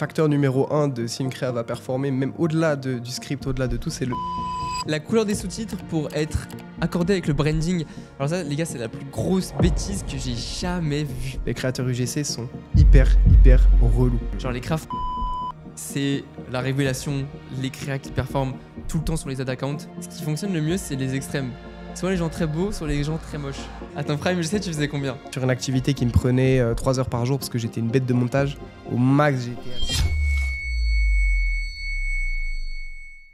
facteur numéro 1 de si une créa va performer, même au-delà du script, au-delà de tout, c'est le... La couleur des sous-titres pour être accordée avec le branding. Alors ça, les gars, c'est la plus grosse bêtise que j'ai jamais vue. Les créateurs UGC sont hyper relous. Genre les crafts, c'est la révélation, les créas qui performent tout le temps sur les ad accounts. Ce qui fonctionne le mieux, c'est les extrêmes. Soit les gens très beaux, soit les gens très moches. À ton prime, je sais, tu faisais combien? Sur une activité qui me prenait 3 heures par jour parce que j'étais une bête de montage, au max j'étais...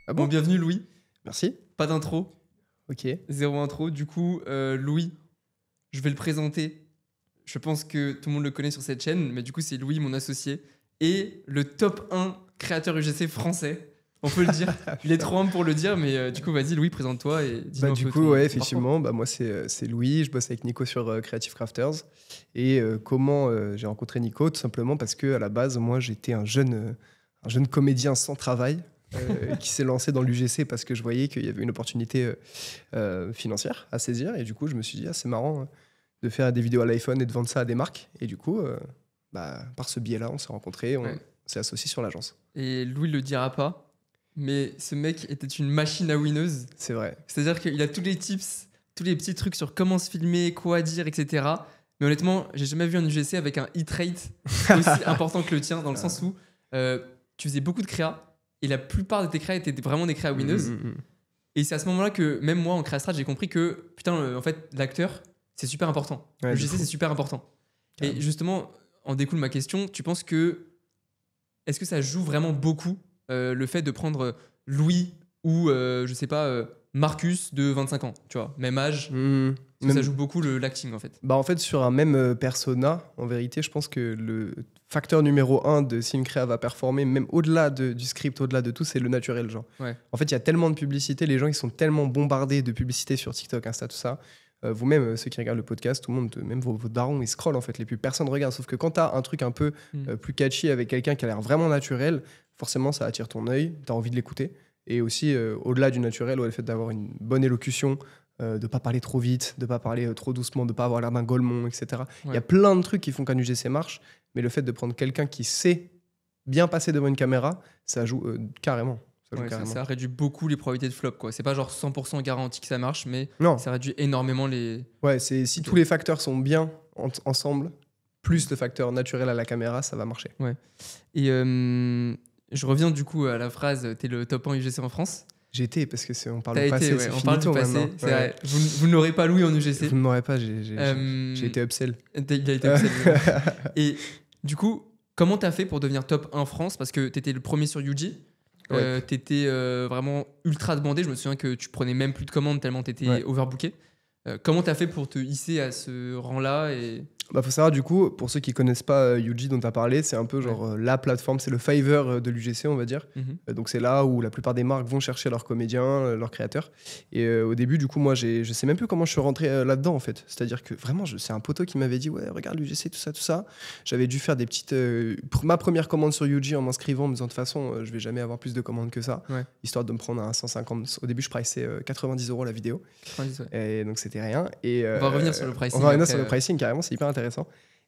Ah Bon, bon? bienvenue Louis. Merci. Pas d'intro, Ok. zéro intro. Du coup, Louis, je vais le présenter. Je pense que tout le monde le connaît sur cette chaîne, mais du coup, c'est Louis, mon associé, et le top 1 créateur UGC français. On peut le dire. Il est trop humble pour le dire, mais du coup, vas-y, Louis, présente-toi et dis-nous un Du peu coup, ton ouais, parcours. effectivement, moi c'est Louis, je bosse avec Nico sur Creative Crafters. Et comment j'ai rencontré Nico? Tout simplement parce que à la base, moi j'étais un jeune comédien sans travail qui s'est lancé dans l'UGC parce que je voyais qu'il y avait une opportunité financière à saisir. Et du coup, je me suis dit, c'est marrant de faire des vidéos à l'iPhone et de vendre ça à des marques. Et du coup, par ce biais-là, on s'est rencontrés, on s'est associés sur l'agence. Et Louis le dira pas, mais ce mec était une machine à winneuse. C'est vrai. C'est-à-dire qu'il a tous les tips, tous les petits trucs sur comment se filmer, quoi dire, etc. Mais honnêtement, j'ai jamais vu un UGC avec un hit rate aussi important que le tien, dans le sens où tu faisais beaucoup de créas, et la plupart de tes créas étaient vraiment des créas winneuses. Et c'est à ce moment-là que, même moi, en créastrat, j'ai compris que, putain, en fait, l'acteur, c'est super important. Ouais, l'UGC, c'est super important. Et justement, en découle ma question, tu penses que... Est-ce que ça joue vraiment beaucoup le fait de prendre Louis ou, je sais pas, Marcus de 25 ans, tu vois, même âge, parce que ça joue beaucoup l'acting en fait. En fait, sur un même persona, en vérité, je pense que le facteur numéro 1 de si une créa va performer, même au-delà du script, au-delà de tout, c'est le naturel, genre. Ouais. En fait, il y a tellement de publicité, les gens ils sont tellement bombardés de publicité sur TikTok, Insta, tout ça. Vous-même, ceux qui regardent le podcast, tout le monde, même vos darons, ils scrollent en fait, les pubs, personne regarde. Sauf que quand t'as un truc un peu plus catchy avec quelqu'un qui a l'air vraiment naturel, forcément ça attire ton œil, t'as envie de l'écouter. Et aussi, au-delà du naturel, le fait d'avoir une bonne élocution, de pas parler trop vite, de pas parler trop doucement, de pas avoir l'air d'un golemon, etc. Il y a plein de trucs qui font qu'un UGC marche, mais le fait de prendre quelqu'un qui sait bien passer devant une caméra, ça joue carrément. Ça réduit beaucoup les probabilités de flop, quoi. C'est pas genre 100% garanti que ça marche, mais ça réduit énormément les... Ouais, si tous les facteurs sont bien ensemble, plus le facteur naturel à la caméra, ça va marcher. Ouais. Et je reviens du coup à la phrase « t'es le top 1 UGC en France ». J'ai été, parce que on parle du passé, c'est on parle du passé, maintenant. C'est vrai. Vous n'aurez pas Louis en UGC. Vous ne m'aurez pas, j'ai été upsell. Il a été upsell. Et du coup, comment t'as fait pour devenir top 1 France? Parce que t'étais le premier sur UG. T'étais vraiment ultra demandé. Je me souviens que tu prenais même plus de commandes tellement t'étais overbooké. Comment t'as fait pour te hisser à ce rang-là et... Faut savoir, du coup, pour ceux qui connaissent pas UG dont tu as parlé, c'est un peu genre la plateforme, c'est le Fiverr de l'UGC, on va dire. Donc c'est là où la plupart des marques vont chercher leurs comédiens, leurs créateurs. Et au début, du coup, moi, je sais même plus comment je suis rentré là-dedans, en fait. C'est-à-dire que vraiment, c'est un poteau qui m'avait dit, ouais, regarde l'UGC, tout ça. J'avais dû faire des petites... ma première commande sur UG en m'inscrivant, en me disant, de toute façon, je vais jamais avoir plus de commandes que ça. Histoire de me prendre à 150... Au début, je priçais 90 € la vidéo. 90, et donc c'était rien. Et, on va revenir sur le pricing. On va revenir sur le pricing, carrément, c'est hyper intéressant.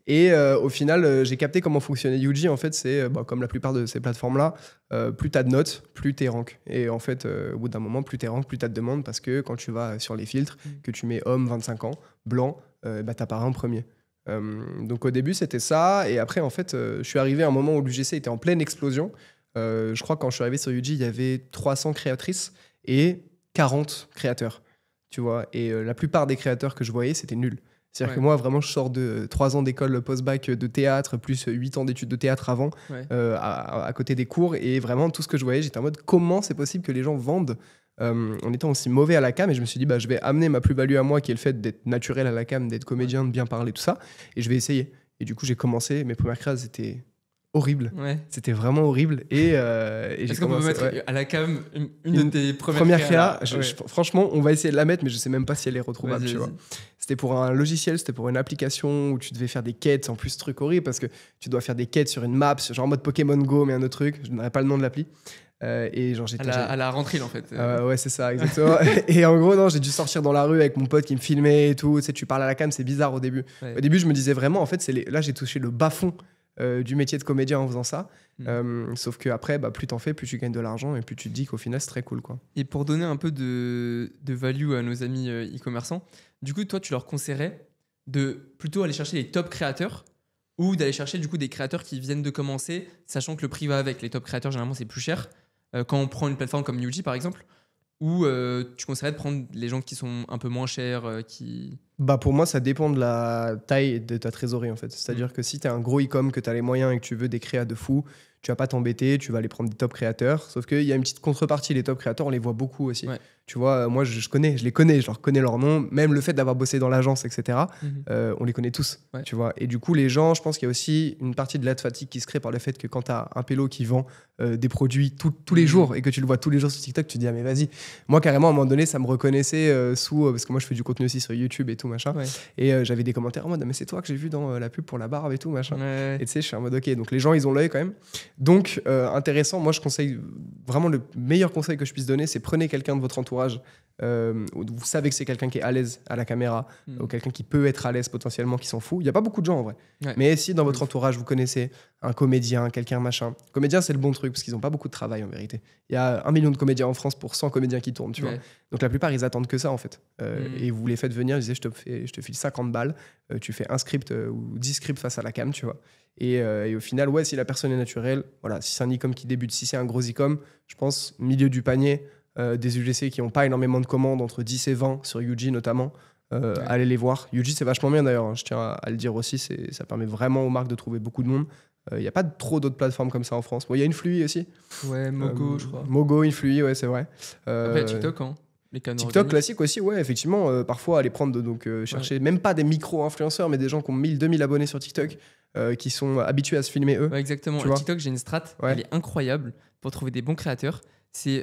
Et au final, j'ai capté comment fonctionnait UG. En fait, c'est comme la plupart de ces plateformes-là, plus tu as de notes, plus tu es rank. Et en fait, au bout d'un moment, plus tu es rank, plus tu as de demandes, parce que quand tu vas sur les filtres, que tu mets homme 25 ans, blanc, t'apparais en premier. Donc au début, c'était ça. Et après, en fait, je suis arrivé à un moment où l'UGC était en pleine explosion. Je crois que quand je suis arrivé sur UG, il y avait 300 créatrices et 40 créateurs. Tu vois, et la plupart des créateurs que je voyais, c'était nul. C'est-à-dire que moi, vraiment, je sors de 3 ans d'école post-bac de théâtre, plus 8 ans d'études de théâtre avant, à côté des cours. Et vraiment, tout ce que je voyais, j'étais en mode, comment c'est possible que les gens vendent en étant aussi mauvais à la cam? Et je me suis dit, je vais amener ma plus-value à moi, qui est le fait d'être naturel à la cam, d'être comédien, de bien parler, tout ça. Et je vais essayer. Et du coup, j'ai commencé. Mes premières créas, c'était horrible. C'était vraiment horrible. Et est-ce qu'on peut mettre à la cam une de tes premières créas franchement, on va essayer de la mettre, mais je sais même pas si elle est retrouvable. Tu vois. C'était pour un logiciel, c'était pour une application où tu devais faire des quêtes. En plus, truc horrible parce que tu dois faire des quêtes sur une map, genre en mode Pokémon Go, mais un autre truc. Je n'aurais pas le nom de l'appli. Et genre j'étais à la rentrée en fait. Ouais, c'est ça, exactement. Et en gros, non, j'ai dû sortir dans la rue avec mon pote qui me filmait et tout. Tu sais, tu parles à la cam, c'est bizarre au début. Au début, je me disais vraiment, en fait, là, j'ai touché le bas-fond du métier de comédien en faisant ça. Mm. Sauf que après, plus t'en fais, plus tu gagnes de l'argent et plus tu te dis qu'au final, c'est très cool, quoi. Et pour donner un peu de value à nos amis e-commerçants, du coup, toi, tu leur conseillerais de plutôt aller chercher les top créateurs ou d'aller chercher du coup des créateurs qui viennent de commencer, sachant que le prix va avec. Les top créateurs, généralement, c'est plus cher. Quand on prend une plateforme comme Yuji, par exemple, ou tu conseillerais de prendre les gens qui sont un peu moins chers, qui... Pour moi, ça dépend de la taille de ta trésorerie, en fait. C'est-à-dire que si tu es un gros e-com, que tu as les moyens et que tu veux des créas de fou, tu vas pas t'embêter, tu vas aller prendre des top créateurs. Sauf qu'il y a une petite contrepartie. Les top créateurs, on les voit beaucoup aussi. Ouais. Tu vois, moi, je les connais, je leur connais leur nom. Même le fait d'avoir bossé dans l'agence, etc., on les connaît tous. Ouais. Tu vois. Et du coup, les gens, je pense qu'il y a aussi une partie de la fatigue qui se crée par le fait que quand tu as un pélo qui vend des produits tous les jours et que tu le vois tous les jours sur TikTok, tu te dis, ah, mais vas-y. Moi, carrément, à un moment donné, ça me reconnaissait parce que moi, je fais du contenu aussi sur YouTube et tout, machin. Ouais. Et j'avais des commentaires en mode, mais c'est toi que j'ai vu dans la pub pour la barbe et tout, machin. Ouais. Et tu sais, je suis en mode, ok, donc les gens, ils ont l'œil quand même. Donc, intéressant, moi, je conseille vraiment le meilleur conseil que je puisse donner, c'est prenez quelqu'un de votre entourage. Où vous savez que c'est quelqu'un qui est à l'aise à la caméra, ou quelqu'un qui peut être à l'aise potentiellement, qui s'en fout. Il n'y a pas beaucoup de gens en vrai. Ouais. Mais si dans votre entourage, vous connaissez un comédien, quelqu'un machin. Comédien, c'est le bon truc parce qu'ils n'ont pas beaucoup de travail en vérité. Il y a 1 million de comédiens en France pour 100 comédiens qui tournent, tu vois. Donc la plupart, ils attendent que ça en fait. Et vous les faites venir, ils disaient, je te file 50 balles, tu fais un script ou 10 scripts face à la cam, tu vois. Et au final, ouais, si la personne est naturelle, voilà, si c'est un e-com qui débute, si c'est un gros e-com, je pense, milieu du panier, des UGC qui n'ont pas énormément de commandes, entre 10 et 20 sur Yuji notamment, allez les voir. Yuji, c'est vachement bien d'ailleurs, hein, je tiens à le dire aussi, ça permet vraiment aux marques de trouver beaucoup de monde. Il n'y a pas trop d'autres plateformes comme ça en France. Bon, il y a Influi aussi. Ouais, Mogo, je crois. Mogo, Influi, ouais, c'est vrai. Après, TikTok, hein. Les canaux TikTok organiques. classique aussi, ouais, effectivement. Parfois, aller prendre, chercher même pas des micro-influenceurs, mais des gens qui ont 1000, 2000 abonnés sur TikTok, qui sont habitués à se filmer eux. Ouais, exactement. Tu vois. TikTok, j'ai une strat, Ouais. elle est incroyable pour trouver des bons créateurs. C'est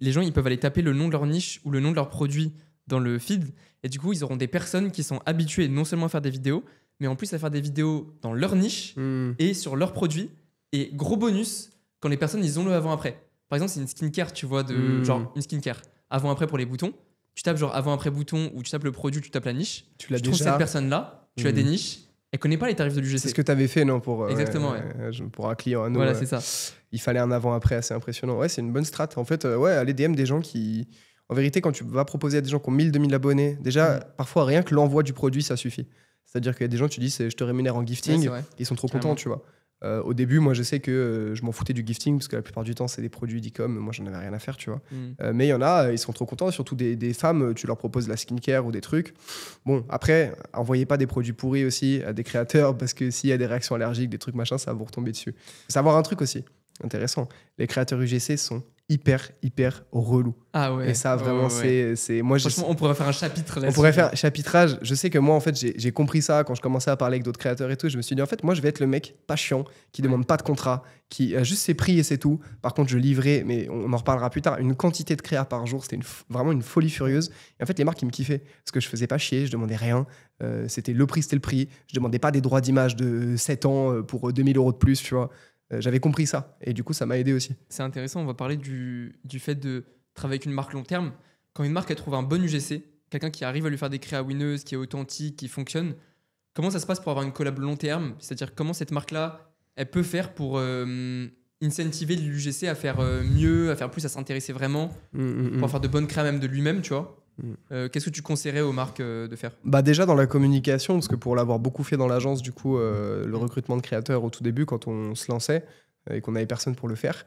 les gens, ils peuvent aller taper le nom de leur niche ou le nom de leur produit dans le feed, et du coup, ils auront des personnes qui sont habituées non seulement à faire des vidéos, mais en plus à faire des vidéos dans leur niche et sur leurs produits. Et gros bonus, quand les personnes, ils ont le avant-après. Par exemple, c'est une skincare, tu vois, genre une skincare avant-après pour les boutons. Tu tapes genre avant-après bouton ou tu tapes le produit, tu tapes la niche. Tu l'as trouves déjà. cette personne-là, tu as des niches. Elle connaît pas les tarifs de l'UGC. C'est ce que tu avais fait, non pour, Exactement, pour un client à nous. Voilà, c'est ça. Il fallait un avant-après assez impressionnant. Ouais, c'est une bonne strat. En fait, ouais, aller DM des gens qui. En vérité, quand tu vas proposer à des gens qui ont 1000, 2000 abonnés, déjà, parfois, rien que l'envoi du produit, ça suffit. C'est-à-dire qu'il y a des gens, tu dis, je te rémunère en gifting, Ouais, c'est vrai. ils sont trop Carrément. contents, tu vois. Au début, moi, je sais que je m'en foutais du gifting parce que la plupart du temps, c'est des produits d'e-com. Moi, j'en avais rien à faire, tu vois. Mais il y en a, ils sont trop contents. Surtout des femmes, tu leur proposes de la skincare ou des trucs. Bon, après, envoyez pas des produits pourris aussi à des créateurs parce que s'il y a des réactions allergiques, des trucs machin, ça va vous retomber dessus. Faut savoir un truc aussi, intéressant. Les créateurs UGC sont hyper relous. Ah ouais. Et ça, vraiment, c'est moi, franchement, on pourrait faire un chapitre là-dessus. on pourrait faire chapitrage. Je sais que moi, en fait, j'ai compris ça quand je commençais à parler avec d'autres créateurs et tout. Je me suis dit, en fait, moi, je vais être le mec pas chiant, qui demande pas de contrat, qui a juste ses prix et c'est tout. Par contre, je livrais, mais on en reparlera plus tard, une quantité de créa par jour. C'était vraiment une folie furieuse. Et en fait, les marques, ils me kiffaient parce que je faisais pas chier, je demandais rien. C'était le prix. Je demandais pas des droits d'image de 7 ans pour 2000 € de plus, tu vois. J'avais compris ça. Et du coup, ça m'a aidé aussi. C'est intéressant, on va parler du fait de travailler avec une marque long terme. Quand une marque elle trouve un bon UGC, quelqu'un qui arrive à lui faire des créas winneuses, qui est authentique, qui fonctionne, comment ça se passe pour avoir une collab long terme? C'est-à-dire comment cette marque-là, elle peut faire pour incentiver l'UGC à faire mieux, à faire plus, à s'intéresser vraiment, pour faire de bonnes créas même de lui-même, tu vois. Qu'est-ce que tu conseillerais aux marques de faire? Déjà dans la communication, parce que pour l'avoir beaucoup fait dans l'agence, du coup, le recrutement de créateurs au tout début, quand on se lançait et qu'on n'avait personne pour le faire,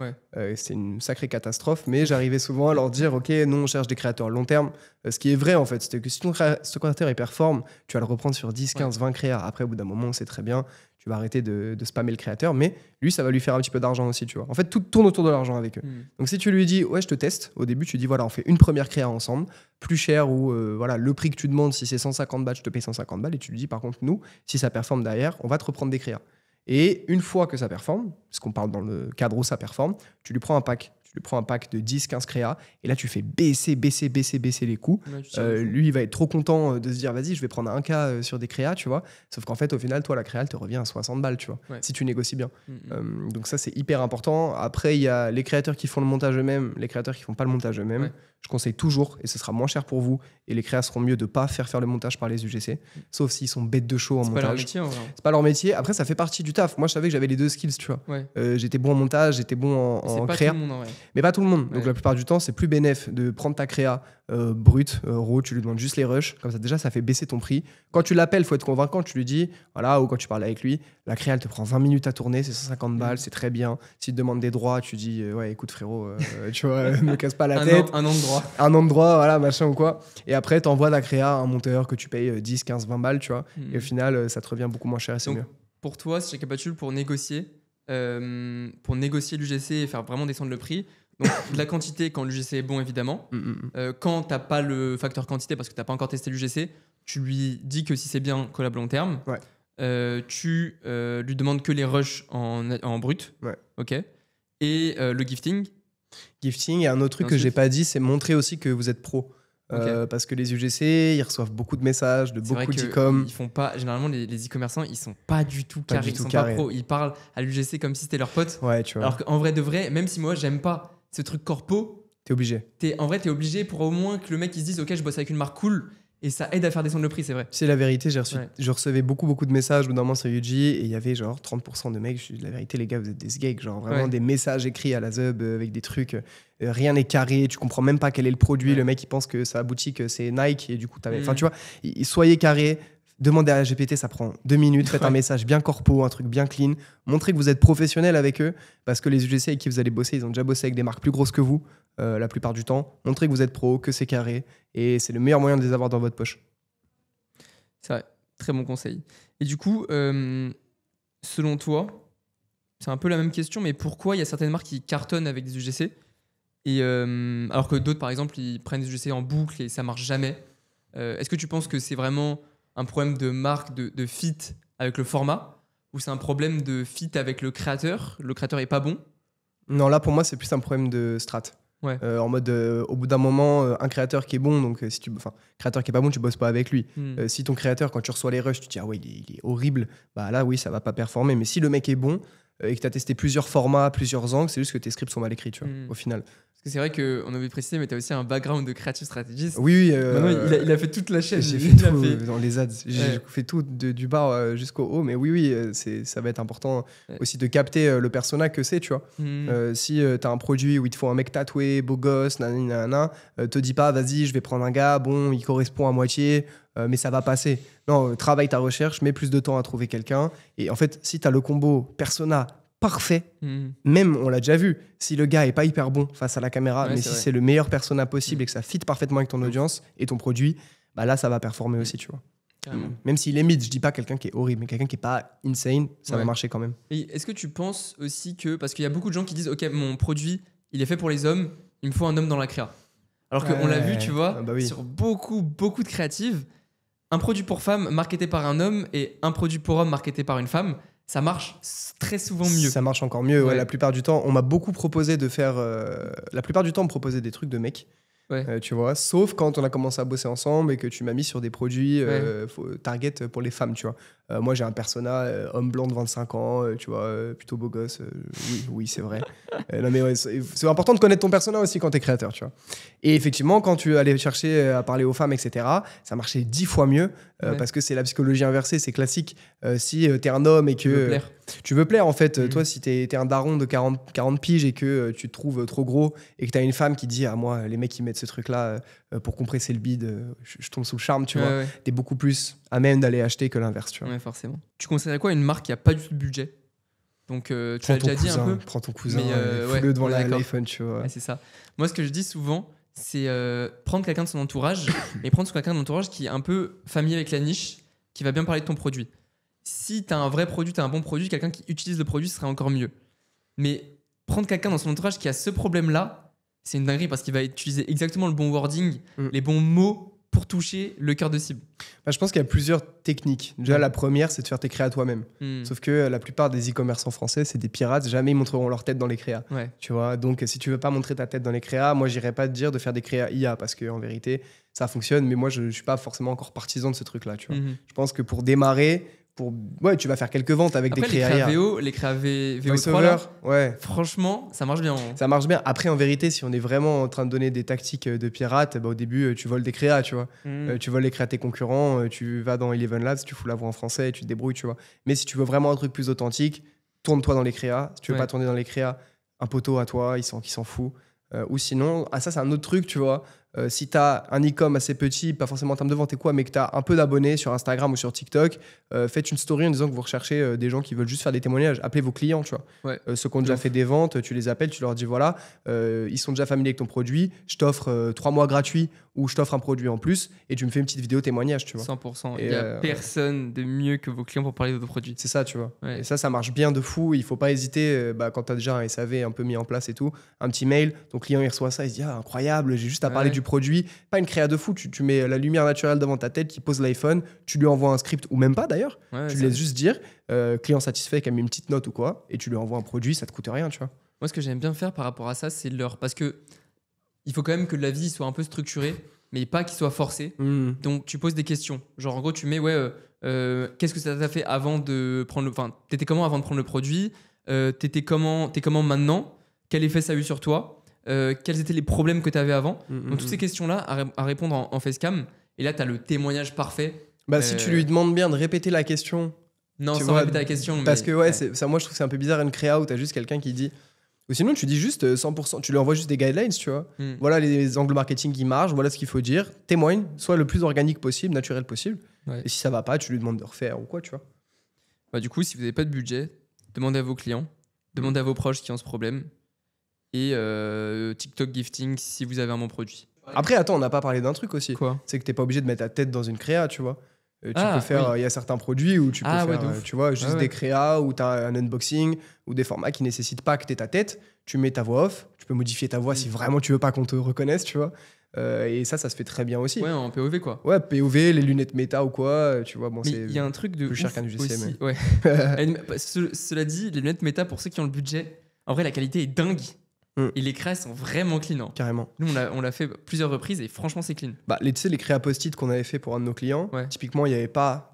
c'était une sacrée catastrophe. Mais j'arrivais souvent à leur dire, ok, nous on cherche des créateurs long terme. Ce qui est vrai en fait, c'est que si ton créateur il performe, tu vas le reprendre sur 10, 15, 20 créas. Après, au bout d'un moment, c'est très bien. Tu vas arrêter de spammer le créateur, mais lui, ça va lui faire un petit peu d'argent aussi, tu vois. En fait, tout tourne autour de l'argent avec eux. Donc, si tu lui dis, ouais, je te teste, au début, tu dis, voilà, on fait une première créa ensemble, plus cher ou voilà, le prix que tu demandes, si c'est 150 balles, je te paye 150 balles, et tu lui dis, par contre, nous, si ça performe derrière, on va te reprendre des créas. Et une fois que ça performe, parce qu'on parle dans le cadre où ça performe, tu lui prends un pack. lui prends un pack de 10-15 créas, et là, tu fais baisser les coûts. Ouais, tu tires le fou. Lui, il va être trop content de se dire, vas-y, je vais prendre un cas sur des créas, tu vois. Sauf qu'en fait, au final, toi, la créa, elle te revient à 60 balles, tu vois, Ouais. si tu négocies bien. Mhm. Donc ça, c'est hyper important. Après, il y a les créateurs qui font le montage eux-mêmes, les créateurs qui font pas le montage eux-mêmes. Ouais. Je conseille toujours, et ce sera moins cher pour vous, et les créas seront mieux de pas faire le montage par les UGC, sauf s'ils sont bêtes de show en C'est pas leur montage. métier en vrai. C'est pas leur métier. Après, ça fait partie du taf. Moi, je savais que j'avais les deux skills, tu vois. Ouais. J'étais bon en montage, j'étais bon en C'est pas créa. tout le monde en vrai. Mais pas tout le monde. Donc Ouais. la plupart du temps, c'est plus bénéf de prendre ta créa brute, raw, tu lui demandes juste les rushs. Comme ça, déjà, ça fait baisser ton prix. Quand tu l'appelles, il faut être convaincant. Tu lui dis, voilà, ou quand tu parles avec lui, la créa, elle te prend 20 minutes à tourner, c'est 150 balles, c'est très bien. S'il te demande des droits, tu dis, ouais, écoute, frérot, tu vois, me casse pas la tête. Un an de droit. Un an de droit, voilà, machin ou quoi. Et après, t'envoies la créa à un monteur que tu payes 10, 15, 20 balles, tu vois. Et au final, ça te revient beaucoup moins cher et c'est Donc, mieux. pour toi, si récapitule, pour négocier l'UGC et faire vraiment descendre le prix, donc de la quantité quand l'UGC est bon, évidemment. Quand t'as pas le facteur quantité parce que t'as pas encore testé l'UGC, tu lui dis que si c'est bien, collab long terme. Ouais. Tu lui demandes que les rushs en brut. Ouais. Ok. Et le gifting. Gifting, et un autre truc que j'ai pas dit, c'est montrer aussi que vous êtes pro. Parce que les UGC, ils reçoivent beaucoup de messages, de C'est vrai beaucoup que d'e-com. ils font pas, généralement, les e-commerçants, ils sont pas du tout Pas carrés. du Ils tout sont carrés. pas pros. Ils parlent à l'UGC comme si c'était leur pote. Ouais, tu vois. Alors qu'en vrai de vrai, même si moi, j'aime pas ce truc corpo, T'es obligé. en vrai, t'es obligé pour au moins que le mec il se dise ok, je bosse avec une marque cool et ça aide à faire descendre le prix, c'est vrai. C'est la vérité, Ouais. je recevais beaucoup de messages au bout d'un moment sur UG et il y avait genre 30% de mecs. Je dis la vérité, les gars, vous êtes des sgeeks. Genre vraiment Ouais. des messages écrits à la Zub avec des trucs. Rien n'est carré, tu comprends même pas quel est le produit. Ouais. Le mec, il pense que sa boutique, c'est Nike et du coup, t'avais. Mhm. Enfin, tu vois, soyez carré. Demandez à la GPT, ça prend 2 minutes. Faites un Ouais. message bien corpo, un truc bien clean. Montrez que vous êtes professionnel avec eux parce que les UGC avec qui vous allez bosser, ils ont déjà bossé avec des marques plus grosses que vous la plupart du temps. Montrez que vous êtes pro, que c'est carré et c'est le meilleur moyen de les avoir dans votre poche. C'est vrai, très bon conseil. Et du coup, selon toi, c'est un peu la même question, mais pourquoi il y a certaines marques qui cartonnent avec des UGC et, alors que d'autres, par exemple, ils prennent des UGC en boucle et ça marche jamais. Est-ce que tu penses que c'est vraiment un problème de marque, de fit avec le format, ou c'est un problème de fit avec le créateur est pas bon? Non, là pour moi c'est plus un problème de strat. Ouais. En mode au bout d'un moment, un créateur qui est bon, donc si tu, enfin, créateur qui est pas bon, tu bosses pas avec lui. Si ton créateur, quand tu reçois les rushs, tu te dis ah ouais, il est horrible, bah là oui, ça va pas performer. Mais si le mec est bon et que tu as testé plusieurs formats, plusieurs angles, c'est juste que tes scripts sont mal écrits, tu vois, au final. Parce que c'est vrai qu'on avait précisé, mais tu as aussi un background de creative strategist. Oui, Maintenant, il a fait toute la chaîne. j'ai Il fait a tout fait- dans les ads. J'ai fait tout du bas jusqu'au haut. Mais oui, ça va être important aussi de capter le persona que c'est, tu vois. Si tu as un produit où il te faut un mec tatoué, beau gosse, nanana, te dis pas, vas-y, je vais prendre un gars, bon, il correspond à moitié, mais ça va passer. Non, travaille ta recherche, mets plus de temps à trouver quelqu'un. Et en fait, si tu as le combo persona parfait, même, on l'a déjà vu, si le gars est pas hyper bon face à la caméra, mais si c'est le meilleur persona possible et que ça fit parfaitement avec ton audience et ton produit, bah là, ça va performer aussi, tu vois. Même s'il est mid, je dis pas quelqu'un qui est horrible, mais quelqu'un qui est pas insane, ça va marcher quand même. Et est-ce que tu penses aussi que, parce qu'il y a beaucoup de gens qui disent, ok, mon produit, il est fait pour les hommes, il me faut un homme dans la créa. Alors qu'on l'a vu, tu vois, sur beaucoup de créatives, un produit pour femme marketé par un homme et un produit pour homme marketé par une femme, ça marche très souvent mieux. Ça marche encore mieux. Ouais, la plupart du temps, on m'a beaucoup proposé de faire. La plupart du temps, on me proposait des trucs de mecs. Tu vois, sauf quand on a commencé à bosser ensemble et que tu m'as mis sur des produits target pour les femmes, tu vois. Moi, j'ai un persona homme blanc de 25 ans, tu vois, plutôt beau gosse. Oui, c'est vrai. Non, mais ouais, c'est important de connaître ton persona aussi quand t'es créateur, tu vois. Et effectivement, quand tu allais chercher à parler aux femmes, etc., ça marchait 10 fois mieux parce que c'est la psychologie inversée, c'est classique. Si t'es un homme et que tu veux plaire, en fait, toi, si t'es un daron de 40 piges et que tu te trouves trop gros et que t'as une femme qui dit, ah, moi, les mecs, ils mettent ce truc-là pour compresser le bide, je tombe sous le charme, tu vois. T'es beaucoup plus à même d'aller acheter que l'inverse, tu vois. Ouais, forcément. Tu conseillerais quoi à une marque qui a pas du tout de budget? Donc, tu l'as déjà dit un peu. Prends ton cousin, mais fous-le devant l'iPhone, tu vois. Ouais, c'est ça. Moi, ce que je dis souvent, c'est prendre quelqu'un de son entourage, mais prendre quelqu'un de ton entourage qui est un peu familier avec la niche, qui va bien parler de ton produit. Si tu as un vrai produit, tu as un bon produit, quelqu'un qui utilise le produit, ce serait encore mieux. Mais prendre quelqu'un dans son entourage qui a ce problème-là, c'est une dinguerie parce qu'il va utiliser exactement le bon wording, les bons mots pour toucher le cœur de cible? Bah, je pense qu'il y a plusieurs techniques. Déjà, la première, c'est de faire tes créas toi-même. Sauf que la plupart des e-commerçants français, c'est des pirates. Jamais ils montreront leur tête dans les créas. Ouais. Tu vois, donc si tu veux pas montrer ta tête dans les créas, moi, j'irais pas te dire de faire des créas IA parce qu'en vérité, ça fonctionne. Mais moi, je suis pas forcément encore partisan de ce truc-là. Tu vois. Je pense que pour démarrer, tu vas faire quelques ventes avec Après, des créas IA. Les créas VO3, VoiceOver, là, ouais. franchement, ça marche bien. Ça marche bien. Après, en vérité, si on est vraiment en train de donner des tactiques de pirate, bah, au début, tu voles des créas, tu vois. Tu voles les créas de tes concurrents, tu vas dans Eleven Labs, tu fous la voix en français et tu te débrouilles, tu vois. Mais si tu veux vraiment un truc plus authentique, tourne-toi dans les créas. Si tu veux pas tourner dans les créas, un poteau à toi, qui s'en fout. Ou sinon, ça, c'est un autre truc, tu vois. Si tu as un e-com assez petit, pas forcément en termes de vente et quoi, mais que tu as un peu d'abonnés sur Instagram ou sur TikTok, faites une story en disant que vous recherchez des gens qui veulent juste faire des témoignages. Appelez vos clients, tu vois. Ouais. Ceux qui ont déjà fait des ventes, tu les appelles, tu leur dis voilà, ils sont déjà familiers avec ton produit, je t'offre 3 mois gratuits ou je t'offre un produit en plus et tu me fais une petite vidéo témoignage, tu vois. 100%. Et Il n'y a personne de mieux que vos clients pour parler de vos produits. C'est ça, tu vois. Ouais. Et ça marche bien de fou. Il faut pas hésiter, quand tu as déjà un SAV un peu mis en place et tout, un petit mail, ton client il reçoit ça, il se dit ah, incroyable, j'ai juste à parler du produit. Pas une créa de fou, tu mets la lumière naturelle devant ta tête, qui pose l'iPhone, tu lui envoies un script ou même pas d'ailleurs, tu lui laisses juste dire client satisfait, qui a mis une petite note ou quoi, et tu lui envoies un produit, ça te coûte rien, tu vois. Moi, ce que j'aime bien faire par rapport à ça, c'est parce que il faut quand même que la vie soit un peu structurée, mais pas qu'il soit forcé. Donc, tu poses des questions. Genre, en gros, tu mets qu'est-ce que ça t'a fait avant de prendre t'étais comment avant de prendre le produit, t'es comment maintenant, quel effet ça a eu sur toi, quels étaient les problèmes que tu avais avant. Donc, toutes ces questions-là à répondre en facecam. Et là, tu as le témoignage parfait. Si tu lui demandes bien de répéter la question. Non, sans répéter la question. Parce que ça, moi, je trouve que c'est un peu bizarre une créa où tu as juste quelqu'un qui dit. Ou sinon, tu dis juste 100%, tu lui envoies juste des guidelines, tu vois. Voilà les angles marketing qui marchent, voilà ce qu'il faut dire. Témoigne, sois le plus organique possible, naturel possible. Ouais. Et si ça va pas, tu lui demandes de refaire ou quoi, tu vois. Du coup, si vous n'avez pas de budget, demandez à vos clients, demandez à vos proches qui ont ce problème. Et TikTok gifting si vous avez un bon produit. Après, attends, on n'a pas parlé d'un truc aussi. Quoi ? C'est que tu n'es pas obligé de mettre ta tête dans une créa, tu vois. Tu peux faire, il y a certains produits où tu peux faire, tu vois, juste des créas où tu as un unboxing ou des formats qui nécessitent pas que tu aies ta tête. Tu mets ta voix off, tu peux modifier ta voix si vraiment tu veux pas qu'on te reconnaisse, tu vois. Et ça se fait très bien aussi. Ouais, en POV quoi. Ouais, POV, les lunettes méta ou quoi, tu vois. Bon, mais il y a un truc de plus cher qu'un UGC, aussi, mais. Ouais. Cela dit, les lunettes méta, pour ceux qui ont le budget, en vrai, la qualité est dingue. Et les créas sont vraiment clean. Carrément. Nous, on l'a fait plusieurs reprises et franchement, c'est clean. Tu sais, les créas post-it qu'on avait fait pour un de nos clients, typiquement, il n'y avait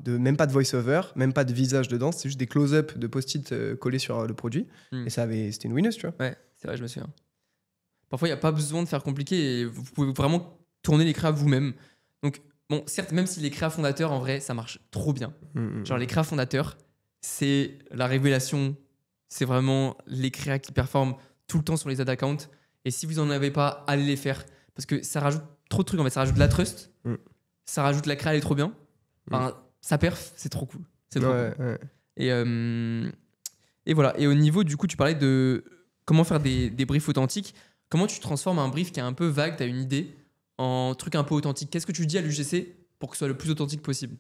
même pas de voice-over, même pas de visage dedans, c'était juste des close-up de post-it collés sur le produit. Et c'était une winneuse, tu vois. Ouais, c'est vrai, je me souviens. Parfois, il n'y a pas besoin de faire compliqué et vous pouvez vraiment tourner les créas vous-même. Donc, bon, certes, même si les créas fondateurs, en vrai, ça marche trop bien. Genre, les créas fondateurs, c'est la révélation. C'est vraiment les créas qui performent tout le temps sur les ad accounts. Et si vous n'en avez pas, allez les faire. Parce que ça rajoute trop de trucs. En fait, ça rajoute de la trust. Ça rajoute la créa, elle est trop bien. Enfin, ça perf, c'est trop cool. C'est trop cool. Ouais. Et voilà. Et au niveau, du coup, tu parlais de comment faire des briefs authentiques. Comment tu transformes un brief qui est un peu vague, tu as une idée, en truc un peu authentique? Qu'est-ce que tu dis à l'UGC pour que ce soit le plus authentique possible?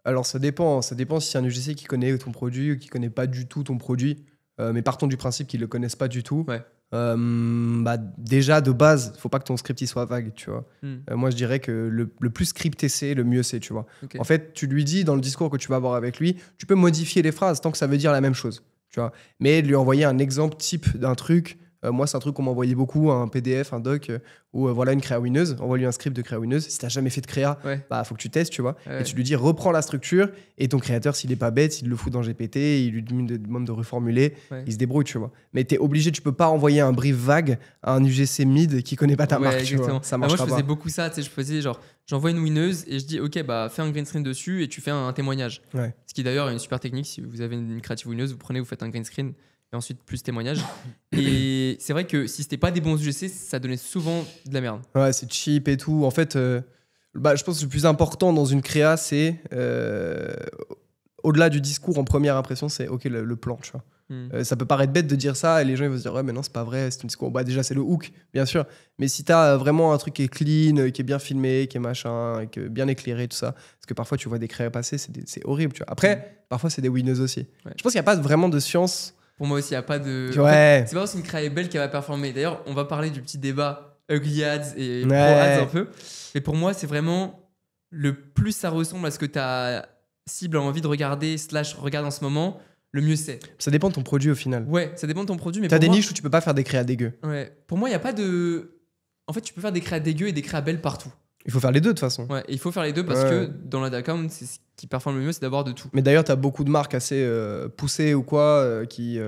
Alors, ça dépend si c'est un UGC qui connaît ton produit ou qui connaît pas du tout ton produit. Mais partons du principe qu'ils le connaissent pas du tout. Déjà, de base, il faut pas que ton script il soit vague, tu vois. Moi, je dirais que le plus scripté c'est, le mieux c'est, tu vois. Okay. En fait, tu lui dis dans le discours que tu vas avoir avec lui, tu peux modifier les phrases tant que ça veut dire la même chose, tu vois. Mais lui envoyer un exemple type d'un truc. Moi, c'est un truc qu'on m'envoyait beaucoup, un PDF, un doc, ou voilà une créa winneuse. Envoie-lui un script de créa winneuse. Si tu n'as jamais fait de créa, faut que tu testes, tu vois. Et tu lui dis, reprends la structure. Et ton créateur, s'il n'est pas bête, il le fout dans GPT, il lui demande de reformuler, il se débrouille, tu vois. Mais tu es obligé, tu peux pas envoyer un brief vague à un UGC mid qui connaît pas ta marque, tu vois. Ça marche pas. Moi, je faisais beaucoup ça. Je faisais genre, j'envoie une winneuse et je dis, OK, fais un green screen dessus et tu fais un témoignage. Ce qui d'ailleurs est une super technique. Si vous avez une creative winneuse, vous faites un green screen. Et ensuite plus témoignage. Et c'est vrai que si c'était pas des bons UGC, ça donnait souvent de la merde. Ouais, c'est cheap et tout. En fait, je pense que le plus important dans une créa, c'est au-delà du discours en première impression, c'est OK le plan, tu vois. Ça peut paraître bête de dire ça et les gens ils vont se dire ouais mais non c'est pas vrai, c'est un discours. Déjà c'est le hook bien sûr, mais si t'as vraiment un truc qui est clean, qui est bien filmé, qui est machin, qui est bien éclairé tout ça, parce que parfois tu vois des créas passer, c'est horrible, tu vois. Après parfois c'est des winners aussi. Je pense qu'il y a pas vraiment de science. Pour moi aussi, il n'y a pas de. Ouais. En fait, c'est pas parce qu'une créa est belle qu'elle va performer. D'ailleurs, on va parler du petit débat ugly ads et pro Ouais. ads un peu. Et pour moi, c'est vraiment le plus ça ressemble à ce que ta cible a envie de regarder / regarde en ce moment, le mieux c'est. Ça dépend de ton produit au final. Ouais, ça dépend de ton produit, mais T'as pour des moi, niches où tu peux pas faire des créas dégueux. ouais, pour moi, il y a pas de. En fait, tu peux faire des créas dégueux et des créas belles partout. Il faut faire les deux de toute façon. Ouais, et il faut faire les deux parce Ouais. que dans l'ad account, c'est ce qui performe le mieux, c'est d'avoir de tout. Mais d'ailleurs, tu as beaucoup de marques assez poussées ou quoi qui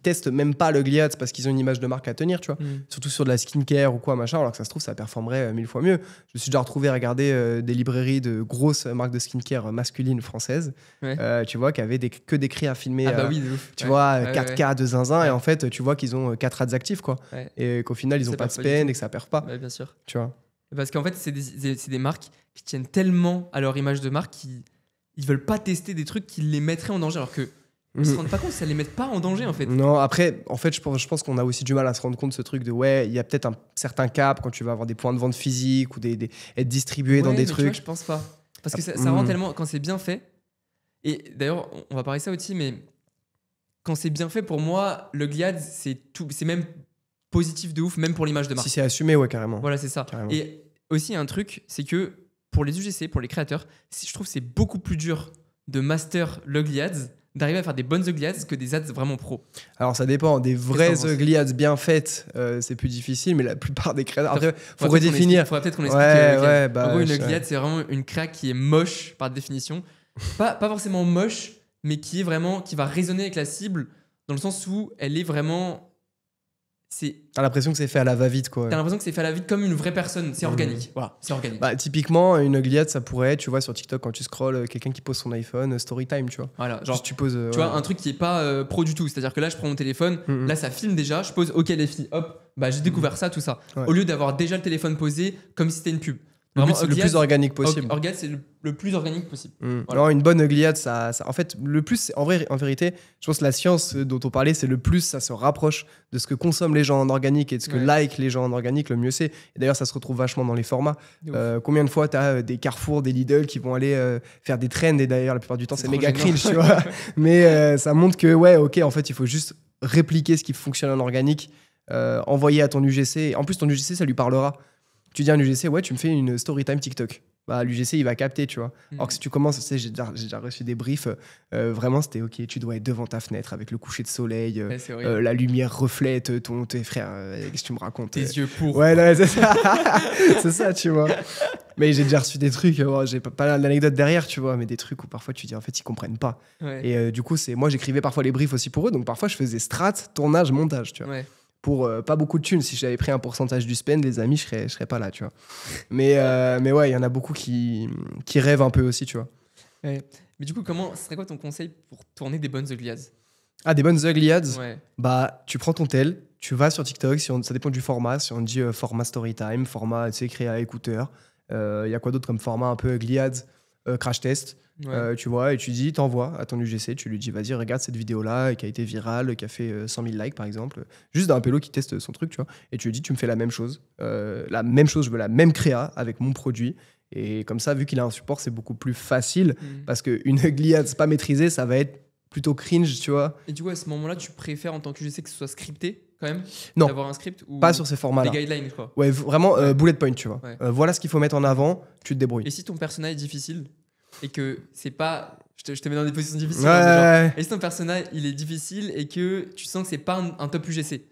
testent même pas le gliade parce qu'ils ont une image de marque à tenir, tu vois. Surtout sur de la skincare ou quoi, machin, alors que ça se trouve, ça performerait 1000 fois mieux. Je me suis déjà retrouvé à regarder des librairies de grosses marques de skincare masculines françaises, Ouais. tu vois, qui avaient que des cris à filmer, Ah bah oui, de ouf. tu Ouais. vois, Ouais, 4K de zinzin, Ouais. et en fait, tu vois qu'ils ont 4 ads actifs, quoi. Ouais. Et qu'au final, ils Ça ont pas de perd pas du spend tout. et que ça perd pas, Ouais, bien sûr. tu vois. Parce qu'en fait, c'est des marques qui tiennent tellement à leur image de marque qu'ils ils veulent pas tester des trucs qui les mettraient en danger, alors que ils se rendent pas compte que ça les met pas en danger en fait. Non, après, en fait, je pense qu'on a aussi du mal à se rendre compte de ce truc de ouais, il y a peut-être un certain cap quand tu vas avoir des points de vente physiques ou être distribué dans Ouais, des mais tu vois, trucs. je pense pas. Parce que ça rend tellement. Quand c'est bien fait. Et d'ailleurs, on va parler de ça aussi, mais quand c'est bien fait, pour moi, le gliade, c'est même positif de ouf, même pour l'image de marque. Si c'est assumé, ouais, carrément. Voilà, c'est ça. Carrément. Et aussi, un truc, c'est que pour les UGC, pour les créateurs, je trouve que c'est beaucoup plus dur de master l'ugly ads, d'arriver à faire des bonnes ugly ads que des ads vraiment pro. Alors ça dépend, des vraies Qu'est-ce que t'en penses ugly ads bien faites, c'est plus difficile, mais la plupart des créateurs. Après, faut Faudrait peut-être redéfinir. faudrait peut-être qu'on explique. Ouais, ugly ouais, ads. bah, en gros, une je- ugly ad, c'est vraiment une créa qui est moche par définition. Pas forcément moche, mais qui va résonner avec la cible dans le sens où elle est vraiment. T'as l'impression que c'est fait à la va-vite, quoi. T'as l'impression que c'est fait à la vite comme une vraie personne. C'est organique. Voilà, c'est organique. Bah, typiquement, une ugly ad, ça pourrait être, tu vois, sur TikTok, quand tu scrolls, quelqu'un qui pose son iPhone, story time, tu vois. Voilà, genre. Juste tu poses. Tu vois, un truc qui est pas pro du tout. C'est-à-dire que là, je prends mon téléphone, Mhm. là, ça filme déjà, je pose OK les filles, hop, bah j'ai découvert ça, tout ça. Ouais. Au lieu d'avoir déjà le téléphone posé comme si c'était une pub. Le but, c'est le ugly plus ads, organique possible. Ugly ads, c'est le plus organique possible. Mm. Voilà. Non, une bonne ugly ad, en fait, le plus, en vérité, je pense que la science dont on parlait, c'est le plus ça se rapproche de ce que consomment les gens en organique et de ce que Ouais. like les gens en organique, le mieux c'est. Et d'ailleurs, ça se retrouve vachement dans les formats. De ouf. Combien de fois tu as des Carrefour, des Lidl qui vont aller faire des trends et d'ailleurs, la plupart du temps, C'est c'est trop méga gênant. cringe, tu vois. Mais ça montre que, ouais, ok, en fait, il faut juste répliquer ce qui fonctionne en organique, envoyer à ton UGC. En plus, ton UGC, ça lui parlera. Tu dis à un UGC, ouais, tu me fais une story time TikTok. Bah, l'UGC, il va capter, tu vois. Alors que si tu commences, tu sais, j'ai déjà reçu des briefs, vraiment, c'était ok, tu dois être devant ta fenêtre avec le coucher de soleil, Ouais, c'est horrible. la lumière reflète tes frères. Qu'est-ce que tu me racontes Tes yeux pour. Ouais, non, c'est ça. C'est ça, tu vois. Mais j'ai déjà reçu des trucs, j'ai pas l'anecdote derrière, tu vois, mais des trucs où parfois tu dis, en fait, ils comprennent pas. Ouais. Et du coup, moi, j'écrivais parfois les briefs aussi pour eux, donc parfois, je faisais strat, tournage, montage, tu vois. Ouais. Pour pas beaucoup de thunes. Si j'avais pris un pourcentage du spend, les amis, je serais pas là, tu vois. Mais ouais, il y en a beaucoup qui rêvent un peu aussi, tu vois. Ouais. Mais du coup, ce serait quoi ton conseil pour tourner des bonnes ugly ads? Ah, des bonnes ugly ads. Ouais. Bah, tu prends ton tel, tu vas sur TikTok, ça dépend du format. Si on dit format storytime, format, tu sais, créé à écouteur. Il y a quoi d'autre comme format un peu ugly ads, crash test. Ouais. Tu vois, et tu dis, t'envoies à ton UGC, tu lui dis, vas-y, regarde cette vidéo-là qui a été virale, qui a fait 100 000 likes par exemple, juste d'un pélo qui teste son truc, tu vois, et tu lui dis, tu me fais la même chose, je veux la même créa avec mon produit, et comme ça, vu qu'il a un support, c'est beaucoup plus facile, parce qu'une ugly ad pas maîtrisée, ça va être plutôt cringe, tu vois. Et du coup, à ce moment-là, tu préfères en tant que UGC que ce soit scripté quand même? Non. D'avoir un script ou Pas sur ces formats-là. des guidelines, quoi. Ouais, vraiment, Ouais. bullet point, tu vois. Ouais. Voilà ce qu'il faut mettre en avant, tu te débrouilles. Et si ton persona est difficile et que c'est pas. Je te mets dans des positions difficiles. Ouais, hein, mais genre, ouais. et si ton persona il est difficile et que tu sens que c'est pas un top UGC,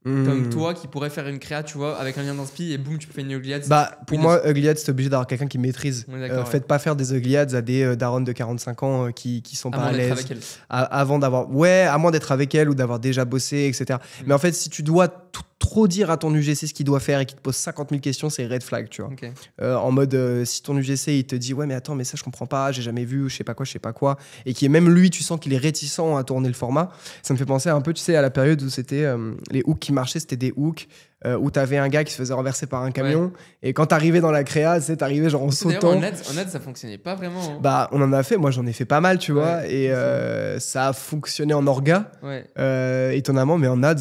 Hmm. comme toi qui pourrait faire une créa, tu vois, avec un lien d'inspi et boum, tu peux faire une ugly ads. Bah, pour Oui, moi, ugly ads, c'est obligé d'avoir quelqu'un qui maîtrise. On est d'accord, Faites pas faire des ugly ads à des darons de 45 ans qui sont pas avant à d'être l'aise. avec elle. Avant d'avoir. Ouais, à moins d'être avec elle ou d'avoir déjà bossé, etc. Mais en fait, si tu dois trop dire à ton UGC ce qu'il doit faire et qu'il te pose 50 000 questions, c'est red flag, tu vois. Ok. En mode, si ton UGC il te dit ouais mais attends mais ça je comprends pas, j'ai jamais vu, je sais pas quoi, et qui est même lui, tu sens qu'il est réticent à tourner le format, ça me fait penser un peu, tu sais, à la période où c'était les hooks qui marchaient, c'était des hooks où t'avais un gars qui se faisait renverser par un camion, et quand t'arrivais dans la créa, tu sais, t'arrivais genre en D'ailleurs, sautant. en ads, ça fonctionnait pas vraiment. Hein. Bah on en a fait, moi j'en ai fait pas mal, tu vois, Ouais, et ça a fonctionné en orga, Ouais. étonnamment, mais en ads,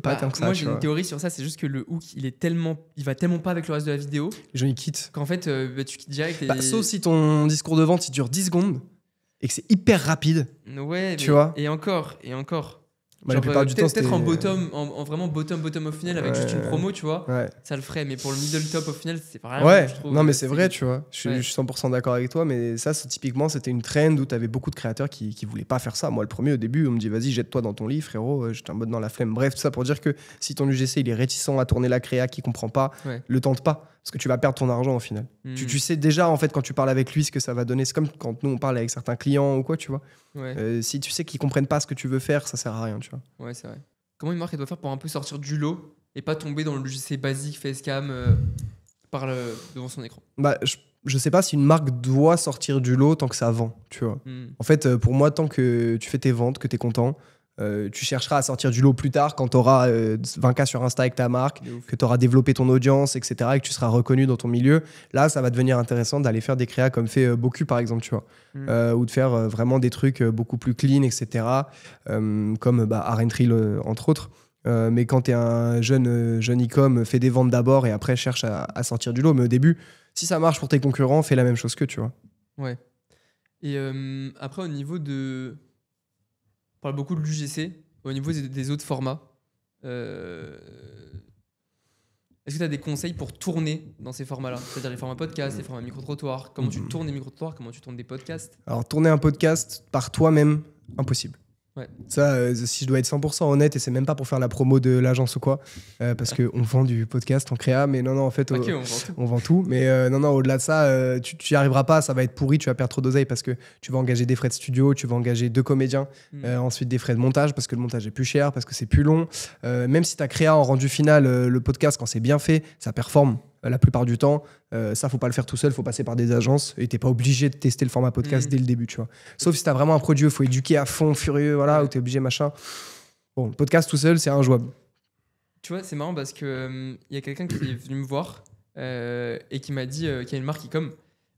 pas Bah, tant que ça, moi, tu j'ai vois. une théorie sur ça, c'est juste que le hook, il va tellement pas avec le reste de la vidéo Les gens ils quittent. qu'en fait, bah, tu quittes direct. Et... Bah, sauf si ton discours de vente il dure 10 secondes et que c'est hyper rapide. Ouais, Tu vois. Et encore. Bah, la plupart du temps, peut-être en c'était- bottom, en vraiment bottom of funnel avec juste une promo, tu vois, Ouais. ça le ferait. Mais pour le middle top of funnel, c'est vraiment, Ouais, je trouve. non mais c'est vrai, tu vois. Ouais. Je suis 100% d'accord avec toi, mais ça, typiquement, c'était une trend où tu avais beaucoup de créateurs qui voulaient pas faire ça. Moi, le premier, au début, on me dit, vas-y, jette-toi dans ton lit, frérot. J'étais en mode dans la flemme. Bref, tout ça pour dire que si ton UGC, il est réticent à tourner la créa, qui comprend pas, Ouais. le tente pas. Parce que tu vas perdre ton argent au final. Tu sais déjà, en fait, quand tu parles avec lui, ce que ça va donner. C'est comme quand nous, on parle avec certains clients ou quoi, tu vois. Ouais. Si tu sais qu'ils comprennent pas ce que tu veux faire, ça sert à rien, tu vois. Ouais, c'est vrai. Comment une marque elle doit faire pour un peu sortir du lot et pas tomber dans le logiciel basique facecam devant son écran? Bah, je sais pas si une marque doit sortir du lot tant que ça vend, tu vois. Hmm. En fait, pour moi, tant que tu fais tes ventes, que tu es content, tu chercheras à sortir du lot plus tard quand tu auras 20K sur Insta avec ta marque, De ouf. que tu auras développé ton audience, etc., et que tu seras reconnu dans ton milieu. Là, ça va devenir intéressant d'aller faire des créas comme fait Boku, par exemple, tu vois. Ou de faire vraiment des trucs beaucoup plus clean, etc., comme Arentrill, entre autres. Mais quand tu es un jeune e-com, fais des ventes d'abord et après cherche à sortir du lot. Mais au début, si ça marche pour tes concurrents, fais la même chose qu'eux, tu vois. Ouais. Et après, au niveau de. On parle beaucoup de l'UGC. Au niveau des autres formats, est-ce que tu as des conseils pour tourner dans ces formats-là? C'est-à-dire les formats podcast, les formats micro-trottoirs. Comment tu tournes les micro-trottoirs? Comment tu tournes des podcasts? Alors, tourner un podcast par toi-même, impossible. Ouais. Ça, si je dois être 100% honnête, et c'est même pas pour faire la promo de l'agence ou quoi, parce qu'on vend du podcast en créa, mais non, en fait, Ok, on vend tout. on vend tout. Mais non, au-delà de ça, tu n'y arriveras pas, ça va être pourri, tu vas perdre trop d'oseille parce que tu vas engager des frais de studio, tu vas engager 2 comédiens, ensuite des frais de montage parce que le montage est plus cher, parce que c'est plus long. Même si ta créa en rendu final, le podcast, quand c'est bien fait, ça performe. La plupart du temps, ça faut pas le faire tout seul, faut passer par des agences et t'es pas obligé de tester le format podcast dès le début, tu vois. Sauf si t'as vraiment un produit, il faut éduquer à fond, furieux, voilà, où t'es obligé, machin. Bon, le podcast tout seul, c'est injouable. Tu vois, c'est marrant parce que y a quelqu'un qui est venu me voir et qui m'a dit, qui a une marque e-com,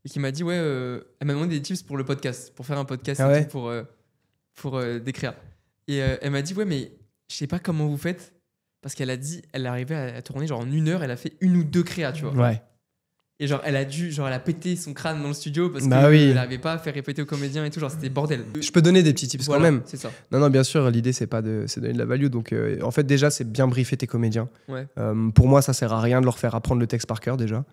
et qui m'a dit, ouais, elle m'a demandé des tips pour le podcast, pour faire un podcast Ah et ouais. tout, pour des créas. Et elle m'a dit, ouais, mais je sais pas comment vous faites, parce qu'elle a dit, elle arrivait à tourner genre en 1 heure, elle a fait 1 ou 2 créas, tu vois. Ouais. Et genre, elle a pété son crâne dans le studio parce Bah qu'elle oui. n'arrivait pas à faire répéter aux comédiens et tout, genre c'était bordel. Je peux donner des petits tips Voilà, quand même. c'est ça. Non, bien sûr, l'idée, c'est pas c'est donner de la value. Donc, en fait, déjà, c'est bien briefer tes comédiens. Ouais. Pour moi, ça sert à rien de leur faire apprendre le texte par cœur, déjà.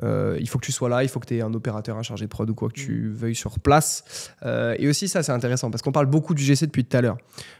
Il faut que tu sois là, il faut que tu aies un opérateur, un chargé de prod ou quoi, que tu veuilles sur place. Et aussi, ça, c'est intéressant parce qu'on parle beaucoup d'UGC depuis tout à l'heure.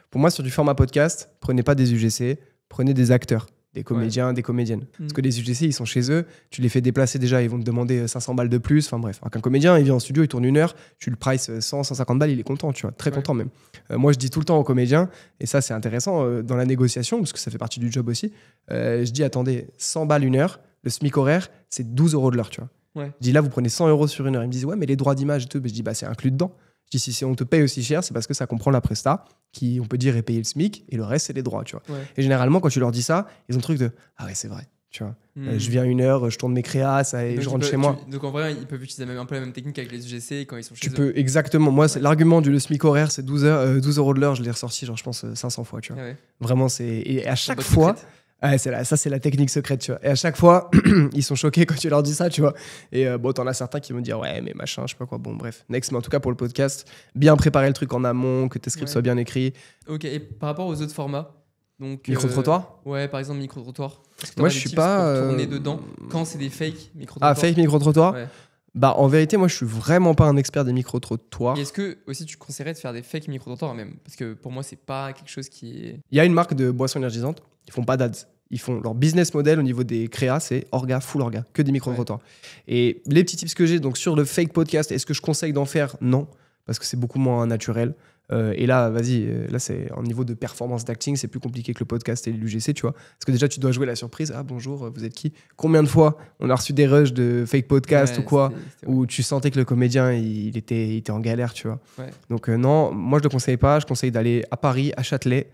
Pour moi, sur du format podcast, prenez pas des UGC, prenez des acteurs, des comédiens, des comédiennes. Parce que les UGC, ils sont chez eux, tu les fais déplacer déjà, ils vont te demander 500 balles de plus. Enfin bref, alors qu'un comédien, il vient en studio, il tourne 1 heure, tu le price 100, 150 balles, il est content, tu vois, très content même. Moi, je dis tout le temps aux comédiens, et ça, c'est intéressant dans la négociation, parce que ça fait partie du job aussi. Je dis, attendez, 100 balles 1 heure, le SMIC horaire, c'est 12 € de l'heure, tu vois. Ouais. Je dis, là, vous prenez 100 € sur 1 heure. Ils me disent, ouais, mais les droits d'image et tout. Je dis, bah, c'est inclus dedans. Je dis, si on te paye aussi cher, c'est parce que ça comprend la presta, qui, on peut dire, est payé le SMIC, et le reste, c'est les droits, tu vois. Ouais. Et généralement, quand tu leur dis ça, ils ont le truc de, ah ouais, c'est vrai, tu vois. Je viens 1 heure, je tourne mes créas, et Donc, je rentre chez moi. Donc en vrai, ils peuvent utiliser un peu la même technique avec les UGC quand ils sont chez Tu eux. peux, exactement. Moi, c'est l'argument du le SMIC horaire, c'est 12 € de l'heure. Je l'ai ressorti, genre, je pense, 500 fois, tu vois. Ah ouais. Vraiment, c'est. Et à chaque boîte fois. secrète. Ouais, ça, c'est la technique secrète, tu vois. Et à chaque fois, ils sont choqués quand tu leur dis ça, tu vois. Et bon, t'en as certains qui vont dire, ouais, mais machin, je sais pas quoi. Bon, bref. Next, mais en tout cas, pour le podcast, bien préparer le truc en amont, que tes scripts soient bien écrits. Ok, et par rapport aux autres formats, donc Micro-trottoir ouais, par exemple, micro-trottoir. Moi, je suis pas. Pour tourner dedans quand c'est des fakes micro-trottoirs. Ah, fake micro-trottoir Ouais. Bah, en vérité, moi, je suis vraiment pas un expert des micro-trottoirs. Et est-ce que aussi tu conseillerais de faire des fakes micro-trottoirs même? Parce que pour moi, c'est pas quelque chose qui est. Il y a une marque de boissons énergisantes, ils font pas d'ads. Ils font leur business model au niveau des créas, c'est orga, full orga, que des micro-trottoirs. Et les petits tips que j'ai, donc sur le fake podcast, est-ce que je conseille d'en faire? Non, parce que c'est beaucoup moins naturel. Et là, vas-y, là, c'est en niveau de performance d'acting, c'est plus compliqué que le podcast et l'UGC, tu vois. Parce que déjà, tu dois jouer la surprise. Ah, bonjour, vous êtes qui? Combien de fois on a reçu des rushs de fake podcast Ouais, ou quoi, c'était où tu sentais que le comédien, il était en galère, tu vois. Ouais. Donc, non, moi, je le conseille pas. Je conseille d'aller à Paris, à Châtelet,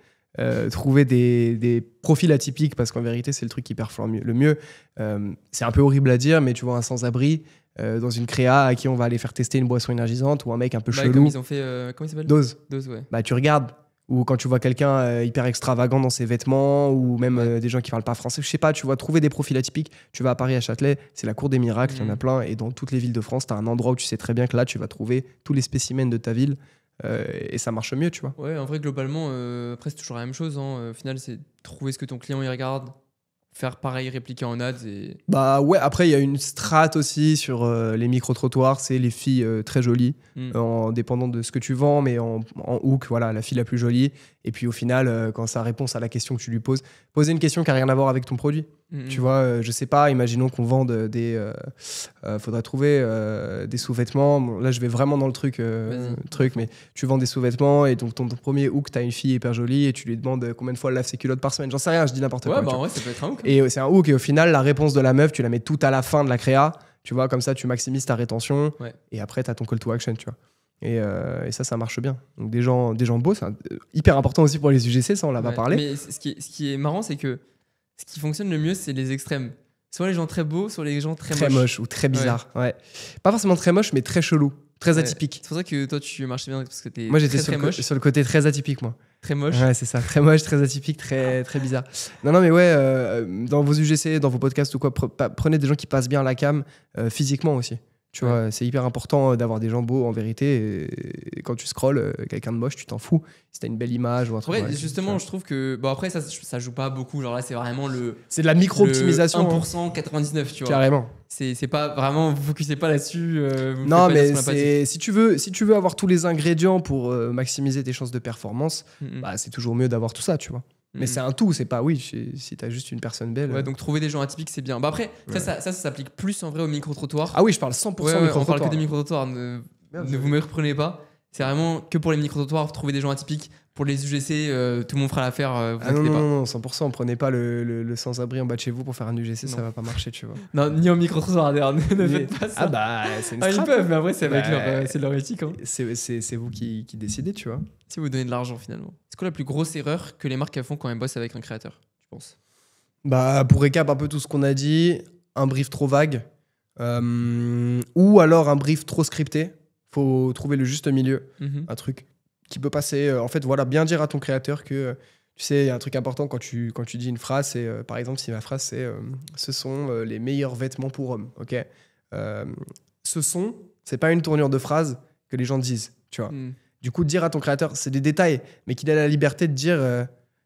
trouver des profils atypiques, parce qu'en vérité, c'est le truc qui performe le mieux. C'est un peu horrible à dire, mais tu vois, un sans-abri dans une créa à qui on va aller faire tester une boisson énergisante, ou un mec un peu Bah, chelou. comme ils ont fait. Comment il s'appelle? Dose. Dose, ouais. Bah, tu regardes. Ou quand tu vois quelqu'un hyper extravagant dans ses vêtements, ou même des gens qui parlent pas français, je sais pas, tu vois, trouver des profils atypiques. Tu vas à Paris, à Châtelet, c'est la cour des miracles, il y en a plein, et dans toutes les villes de France, tu as un endroit où tu sais très bien que là, tu vas trouver tous les spécimens de ta ville. et ça marche mieux, tu vois. Ouais, en vrai, globalement, après, c'est toujours la même chose. Hein. Au final, c'est trouver ce que ton client il regarde, faire pareil, répliquer en ads. Et... Bah ouais, après, il y a une strat aussi sur les micro-trottoirs, c'est les filles très jolies, en dépendant de ce que tu vends, mais en hook, voilà, la fille la plus jolie. Et puis au final, quand sa réponse à la question que tu lui poses, poser une question qui n'a rien à voir avec ton produit. Tu vois, je sais pas, imaginons qu'on vende faudrait trouver des sous-vêtements. Bon, là, je vais vraiment dans le truc, mais tu vends des sous-vêtements et donc ton premier hook, t'as une fille hyper jolie et tu lui demandes combien de fois elle lave ses culottes par semaine. J'en sais rien, je dis n'importe quoi. Ouais, bah en vrai, ça peut être un hook. Et c'est un hook, et au final, la réponse de la meuf, tu la mets tout à la fin de la créa. Tu vois, comme ça, tu maximises ta rétention. Ouais. Et après, t'as ton call to action, tu vois. Et ça marche bien. Donc des gens beaux, c'est hyper important aussi pour les UGC, ça on l'a pas parlé. Mais ce qui est marrant, c'est que ce qui fonctionne le mieux, c'est les extrêmes. Soit les gens très beaux, soit les gens très moches ou très bizarres. Ouais. Pas forcément très moches, mais très chelou, très atypique. C'est pour ça que toi tu marchais bien parce que t'es moi j'étais très moche. Sur le côté très atypique, moi. Très moche. Ouais, c'est ça. Très moche, très atypique, très bizarre. Non, mais ouais, dans vos UGC, dans vos podcasts ou quoi, prenez des gens qui passent bien à la cam physiquement aussi. Tu vois, c'est hyper important d'avoir des gens beaux en vérité. Et quand tu scrolles, quelqu'un de moche, tu t'en fous. Si t'as une belle image ou un truc. Ouais, justement, je trouve que. Bon, après, ça joue pas beaucoup. Genre là, c'est vraiment le. C'est de la micro-optimisation. 1%, 99, tu vois. Carrément. C'est pas vraiment. Vous focussez pas là-dessus. Non, mais si tu veux avoir tous les ingrédients pour maximiser tes chances de performance, bah, c'est toujours mieux d'avoir tout ça, tu vois. Mais c'est un tout, c'est pas si t'as juste une personne belle. Ouais, donc trouver des gens atypiques, c'est bien. Bah après, ça s'applique plus en vrai au micro-trottoir. Ah oui, je parle 100% micro-trottoir. On parle que des micro-trottoirs, ne vous me reprenez pas. C'est vraiment que pour les micro-trottoirs, trouver des gens atypiques. Pour les UGC, tout le monde fera l'affaire, vous inquiétez pas. Non, 100%, prenez pas le sans-abri en bas de chez vous pour faire un UGC, ça va pas marcher, tu vois. Non, ni en micro-trottoir, d'ailleurs, ne faites pas ça. Ah bah, c'est une strat. Ils peuvent, mais après, c'est avec leur éthique. Hein. C'est vous qui décidez, tu vois. Si vous donnez de l'argent, finalement. C'est quoi la plus grosse erreur que les marques font quand elles bossent avec un créateur, tu penses? Bah, pour récap un peu tout ce qu'on a dit, un brief trop vague, ou alors un brief trop scripté. Faut trouver le juste milieu, un truc qui peut passer. En fait, voilà, bien dire à ton créateur que, tu sais, il y a un truc important quand tu dis une phrase, c'est, par exemple, si ma phrase c'est ce sont les meilleurs vêtements pour hommes, ok. Ce sont, c'est pas une tournure de phrase que les gens disent, tu vois. Du coup, dire à ton créateur, c'est des détails, mais qu'il a la liberté de dire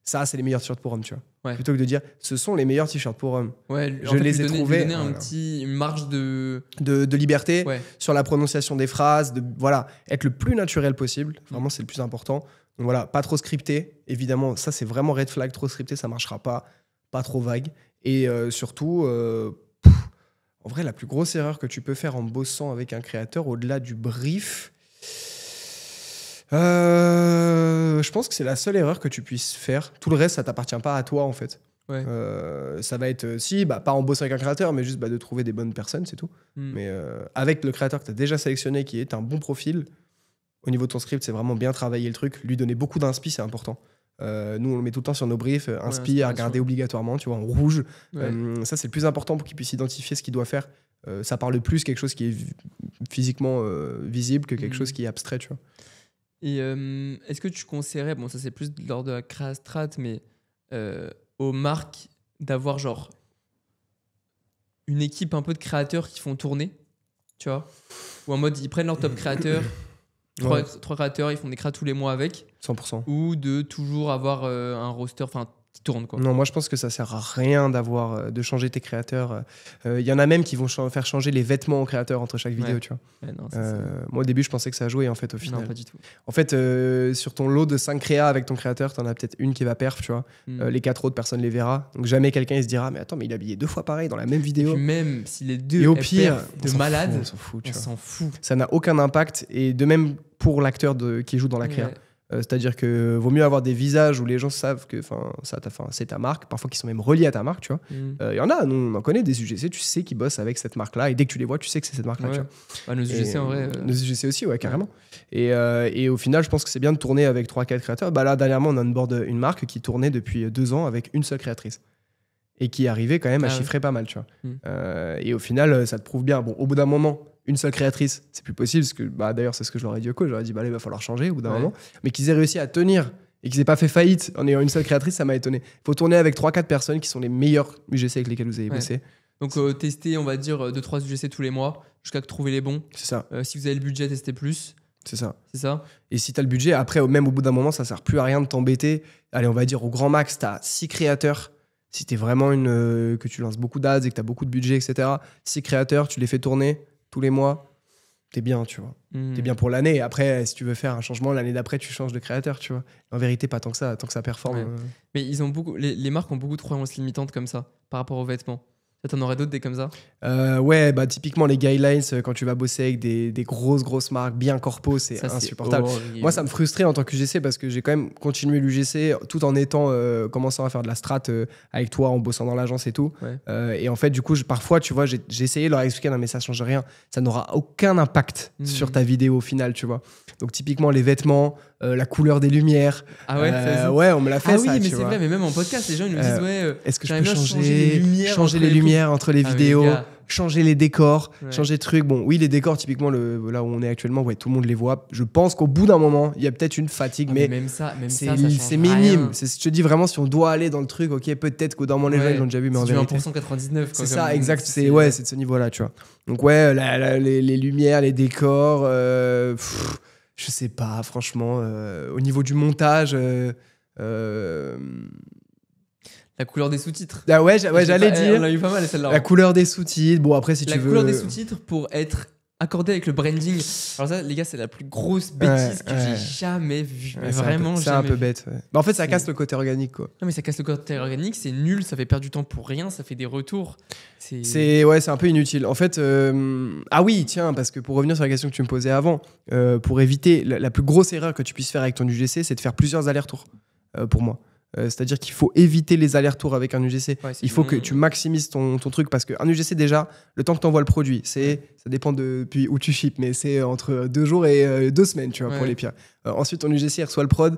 ça, c'est les meilleurs t-shirts pour hommes, tu vois. Ouais. Plutôt que de dire ce sont les meilleurs t-shirts pour hommes. Ouais, je les ai trouvés. Donner une marge de liberté sur la prononciation des phrases, voilà, être le plus naturel possible. Vraiment, c'est le plus important. Donc voilà, pas trop scripté. Évidemment, ça, c'est vraiment red flag. Trop scripté, ça marchera pas. Pas trop vague. Et surtout, en vrai, la plus grosse erreur que tu peux faire en bossant avec un créateur, au-delà du brief, je pense que c'est la seule erreur que tu puisses faire. Tout le reste, ça t'appartient pas à toi, en fait. Ouais. Ça va être, pas en bossant avec un créateur, mais juste de trouver des bonnes personnes, c'est tout. Mais avec le créateur que tu as déjà sélectionné, qui est un bon profil, au niveau de ton script, c'est vraiment bien travailler le truc. Lui donner beaucoup d'inspi, c'est important. Nous, on le met tout le temps sur nos briefs, inspi à regarder obligatoirement, tu vois, en rouge. Ouais. Ça, c'est le plus important pour qu'il puisse identifier ce qu'il doit faire. Ça parle plus quelque chose qui est physiquement visible que quelque chose qui est abstrait, tu vois. Et est-ce que tu conseillerais, bon ça c'est plus lors de la créa strat, mais aux marques d'avoir genre une équipe un peu de créateurs qui font tourner, tu vois, ou en mode ils prennent leur top créateur, trois créateurs, ils font des créas tous les mois avec 100%, ou de toujours avoir un roster qui tourne, quoi. Non, moi je pense que ça sert à rien de changer tes créateurs. Y en a même qui vont faire changer les vêtements aux créateurs entre chaque vidéo, tu vois. Ouais, non, moi au début je pensais que ça jouait, en fait, au final. Non, pas du tout. En fait, sur ton lot de 5 créas avec ton créateur, t'en as peut-être une qui va perf, tu vois. Les 4 autres, personne les verra. Donc jamais quelqu'un il se dira mais attends, mais il est habillé 2 fois pareil dans la même vidéo. Et puis même si les deux et au pire de malade, on s'en fout. Ça n'a aucun impact, et de même pour l'acteur qui joue dans la créa. C'est-à-dire que vaut mieux avoir des visages où les gens savent que c'est ta marque, parfois qui sont même reliés à ta marque, tu vois. Y en a, nous on en connaît des UGC, tu sais qu'ils bossent avec cette marque-là, et dès que tu les vois, tu sais que c'est cette marque-là. Tu vois. Nos UGC en vrai. Nos UGC aussi, ouais, carrément. Et au final, je pense que c'est bien de tourner avec 3-4 créateurs. Là, dernièrement, on a onboard une marque qui tournait depuis 2 ans avec une seule créatrice. Et qui arrivait quand même à chiffrer pas mal, tu vois. Et au final, ça te prouve bien. Bon, au bout d'un moment, une seule créatrice, c'est plus possible, parce que d'ailleurs, c'est ce que je leur ai dit au coach. Je leur ai dit, il va falloir changer au bout d'un moment. Mais qu'ils aient réussi à tenir et qu'ils aient pas fait faillite en ayant une seule créatrice, ça m'a étonné. Il faut tourner avec 3-4 personnes qui sont les meilleurs UGC avec lesquels vous avez bossé. Donc, tester, on va dire, 2-3 UGC tous les mois jusqu'à trouver les bons. C'est ça. Si vous avez le budget, testez plus. C'est ça. C'est ça. Et si tu as le budget, après, même au bout d'un moment, ça sert plus à rien de t'embêter. Allez, on va dire au grand max, tu as 6 créateurs. Si tu es vraiment que tu lances beaucoup d'ads et que tu as beaucoup de budget, etc., 6 créateurs, tu les fais tourner tous les mois, t'es bien, tu vois. T'es bien pour l'année. Après, si tu veux faire un changement, l'année d'après, tu changes de créateur, tu vois. En vérité, pas tant que ça performe. Ouais. Mais ils ont les marques ont beaucoup de croyances limitantes comme ça par rapport aux vêtements. T'en aurais d'autres des comme ça? Ouais, bah typiquement les guidelines, quand tu vas bosser avec des grosses marques bien corpo, c'est insupportable. Moi, ça me frustrait en tant qu'UGC parce que j'ai quand même continué l'UGC tout en étant commençant à faire de la strat avec toi, en bossant dans l'agence et tout. Ouais. Et en fait, du coup, parfois, tu vois, j'ai essayé de leur expliquer, non mais ça change rien, ça n'aura aucun impact sur ta vidéo au final, tu vois. Donc typiquement les vêtements, la couleur des lumières. Ah ouais, ouais, on me l'a fait ah ça. oui, mais tu c'est vois. vrai, mais même en podcast, les gens ils nous disent est-ce que je peux j'aimerais bien changer les lumières entre les vidéos, mais les gars. changer les décors, Ouais. changer de trucs. Bon, oui, les décors, typiquement, là où on est actuellement, ouais, tout le monde les voit. Je pense qu'au bout d'un moment, il y a peut-être une fatigue, mais même ça c'est change minime. rien. Je te dis vraiment, si on doit aller dans le truc, ok, peut-être qu'au d'un moment, les gens ils l'ont déjà vu, mais en c'est du vérité. 1% 99. C'est ça, exact. C'est de ce niveau-là, tu vois. Donc, ouais, les lumières, les décors, je sais pas, franchement, au niveau du montage. La couleur des sous-titres. Ah ouais, j'allais dire. On a eu pas mal celle-là. La couleur des sous-titres. Bon, après, si tu veux. La couleur des sous-titres pour être accordé avec le branding. Alors ça, les gars, c'est la plus grosse bêtise que j'ai jamais vue. Mais vraiment, c'est un peu bête. Ouais. Bah, en fait, ça casse le côté organique, quoi. Non, mais ça casse le côté organique, c'est nul, ça fait perdre du temps pour rien, ça fait des retours. C'est un peu inutile. En fait, ah oui, tiens, parce que pour revenir sur la question que tu me posais avant, pour éviter la plus grosse erreur que tu puisses faire avec ton UGC, c'est de faire plusieurs allers-retours, pour moi. C'est-à-dire qu'il faut éviter les allers-retours avec un UGC. Il faut que tu maximises ton truc parce qu'un UGC, déjà, le temps que tu envoies le produit, ça dépend depuis où tu ships, mais c'est entre 2 jours et 2 semaines, tu vois, pour les pires. Ensuite, ton UGC il reçoit le prod,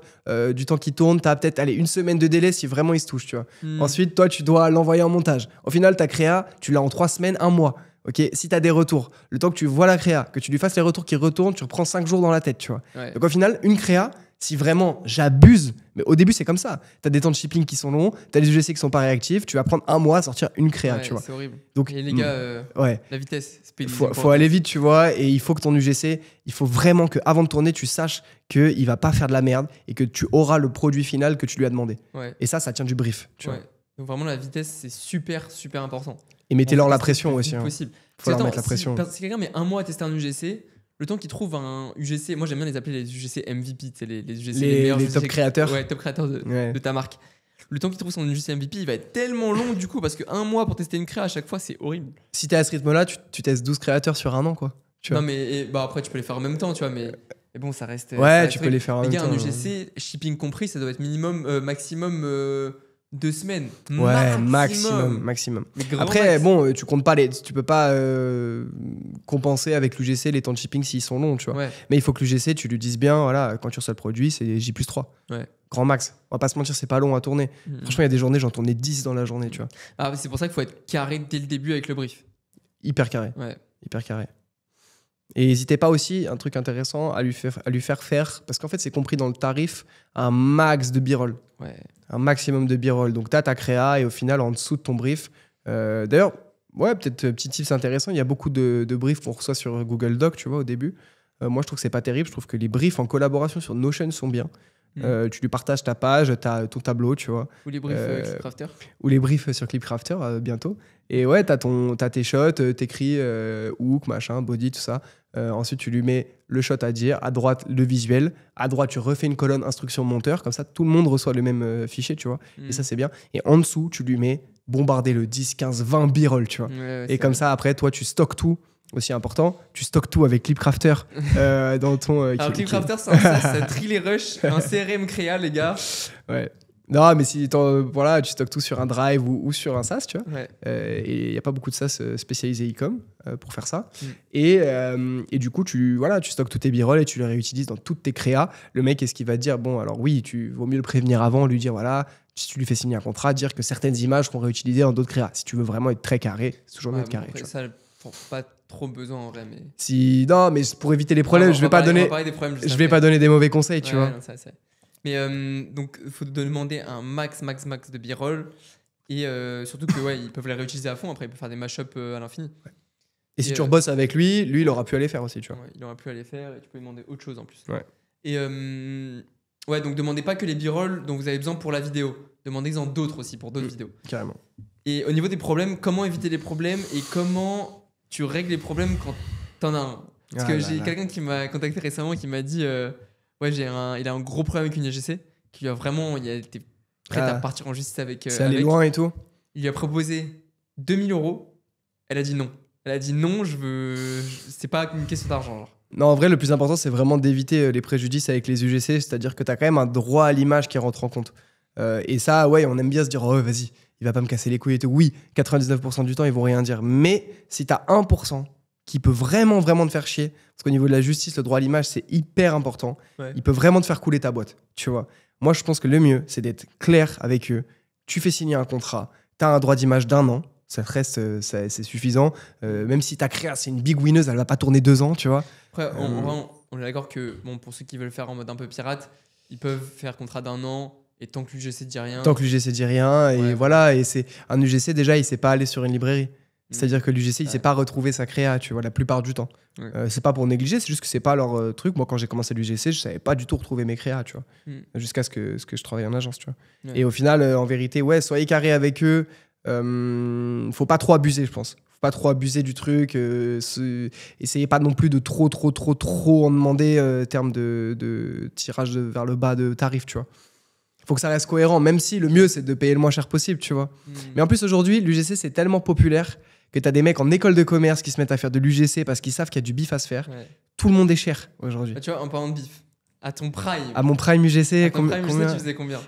du temps qui tourne, tu as peut-être 1 semaine de délai si vraiment il se touche, tu vois. Ensuite, toi, tu dois l'envoyer en montage. Au final, ta créa, tu l'as en 3 semaines, 1 mois. Okay, si tu as des retours, le temps que tu vois la créa, que tu lui fasses les retours qui retournent, tu reprends 5 jours dans la tête, tu vois. Donc au final, une créa, si vraiment j'abuse, mais au début c'est comme ça, tu as des temps de shipping qui sont longs, tu as des UGC qui sont pas réactifs, tu vas prendre 1 mois à sortir une créa, tu vois. C'est horrible. Donc, et les gars, la vitesse, c'est faut aller vite, tu vois, et il faut que ton UGC, il faut vraiment qu'avant de tourner, tu saches qu'il va pas faire de la merde et que tu auras le produit final que tu lui as demandé. Et ça tient du brief, tu vois. Donc vraiment la vitesse, c'est super important. Et mettez-leur la pression aussi. Possible. Faut leur mettre la pression. Si quelqu'un met 1 mois à tester un UGC, le temps qu'il trouve un UGC, moi j'aime bien les appeler les UGC MVP, les UGC les top créateurs. Ouais, top créateurs de ta marque. Le temps qu'il trouve son UGC MVP, il va être tellement long du coup parce que 1 mois pour tester une créa à chaque fois, c'est horrible. Si t'es à ce rythme-là, tu testes 12 créateurs sur 1 an, quoi. Tu vois. Non mais après tu peux les faire en même temps, tu vois, mais bon, ça reste. Ouais, tu peux les faire en même temps. Les gars, un UGC, shipping compris, ça doit être maximum 2 semaines. Ouais, maximum. Après, bon, tu comptes pas tu peux pas compenser avec l'UGC les temps de shipping s'ils sont longs, tu vois. Mais il faut que l'UGC, tu lui dises bien, voilà, quand tu reçois le produit, c'est J+3. Grand max. On va pas se mentir, c'est pas long à tourner. Franchement, il y a des journées, j'en tournais 10 dans la journée, tu vois. Ah, c'est pour ça qu'il faut être carré dès le début avec le brief. Hyper carré. Hyper carré. Et n'hésitez pas aussi, un truc intéressant, à lui faire faire, parce qu'en fait, c'est compris dans le tarif, un max de b-roll. Un maximum de b-roll. Donc, tu as ta créa et au final, en dessous de ton brief. D'ailleurs, peut-être petit tips intéressant, il y a beaucoup de briefs qu'on reçoit sur Google Doc, tu vois, au début. Moi, je trouve que c'est pas terrible. Je trouve que les briefs en collaboration sur Notion sont bien. Tu lui partages ta page, ton tableau, tu vois. Ou les briefs Clipcrafter. Ou les briefs sur Clipcrafter bientôt. Et ouais, t'as tes shots, t'écris hook, machin, body, tout ça. Ensuite, tu lui mets le shot à dire, à droite, le visuel. À droite, tu refais une colonne instruction monteur. Comme ça, tout le monde reçoit le même fichier, tu vois. Et ça, c'est bien. Et en dessous, tu lui mets bombarder le 10, 15, 20 b-roll, tu vois. Et comme ça, après, toi, tu stockes tout. Aussi important, tu stockes tout avec Clipcrafter dans ton. Alors, Clipcrafter, ça trie les rushs, un CRM créa, les gars. Ouais. Non, mais si tu stockes tout sur un Drive ou sur un SaaS, tu vois. Et il n'y a pas beaucoup de SaaS spécialisés e-com pour faire ça. Et du coup, tu stockes tous tes b-rolls et tu les réutilises dans toutes tes créas. Le mec, qu'est-ce qu'il va te dire? Bon, alors oui, vaut mieux le prévenir avant, lui dire voilà, si tu lui fais signer un contrat, dire que certaines images seront réutilisées dans d'autres créas. Si tu veux vraiment être très carré, c'est toujours mieux de carré. Après, ça, pas trop besoin en vrai. Mais... Non, mais pour éviter les problèmes, je vais pas donner des mauvais conseils, tu vois. Non, ça. Mais donc, il faut demander un max de b-roll. Et surtout que ils peuvent les réutiliser à fond. Après, ils peuvent faire des mashups à l'infini. Et si tu rebosses avec lui, il aura pu aller faire aussi, tu vois. Ouais, il aura pu aller faire et tu peux lui demander autre chose en plus. Ouais. Et ouais, donc demandez pas que les b-rolls dont vous avez besoin pour la vidéo. Demandez-en d'autres aussi pour d'autres vidéos. Carrément. Et au niveau des problèmes, comment éviter les problèmes et comment tu règles les problèmes quand t'en as un? Parce que j'ai quelqu'un qui m'a contacté récemment qui m'a dit ouais, il a un gros problème avec une UGC, qui a vraiment, il a été prêt à partir en justice avec. C'est allé loin et tout. Il lui a proposé 2000 €. Elle a dit non. Elle a dit non, c'est pas une question d'argent. Genre. Non, en vrai, le plus important, c'est vraiment d'éviter les préjudices avec les UGC, c'est-à-dire que tu as quand même un droit à l'image qui rentre en compte. Et ça, ouais, on aime bien se dire, oh, vas-y, il va pas me casser les couilles et tout. Oui, 99% du temps, ils vont rien dire. Mais si tu as 1% qui peut vraiment te faire chier, parce qu'au niveau de la justice, le droit à l'image, c'est hyper important. Ouais. Il peut vraiment te faire couler ta boîte, tu vois. Moi, je pense que le mieux, c'est d'être clair avec eux. Tu fais signer un contrat, tu as un droit d'image d'1 an. Ça te reste, c'est suffisant. Même si ta créa, c'est une big winneuse, elle va pas tourner 2 ans, tu vois. Après, on est d'accord que bon, pour ceux qui veulent faire en mode un peu pirate, ils peuvent faire contrat d'1 an et tant que l'UGC dit rien. Tant que l'UGC dit rien, et voilà. Et c'est un UGC, déjà, il sait pas aller sur une librairie. C'est-à-dire que l'UGC, il sait pas retrouver sa créa, tu vois, la plupart du temps. C'est pas pour négliger, c'est juste que c'est pas leur truc. Moi, quand j'ai commencé l'UGC, je savais pas du tout retrouver mes créas, tu vois. Jusqu'à ce que je travaille en agence, tu vois. Et au final, en vérité, ouais, soyez carré avec eux. Faut pas trop abuser, je pense. Faut pas trop abuser du truc. Essayez pas non plus de trop en demander termes de tirage vers le bas de tarif, tu vois. Faut que ça reste cohérent, même si le mieux c'est de payer le moins cher possible, tu vois. Mais en plus aujourd'hui, l'UGC c'est tellement populaire que t'as des mecs en école de commerce qui se mettent à faire de l'UGC parce qu'ils savent qu'il y a du bif à se faire. Tout le monde est cher aujourd'hui. Tu vois, en parlant de bif. À ton prime. À mon prime UGC, combien tu faisais combien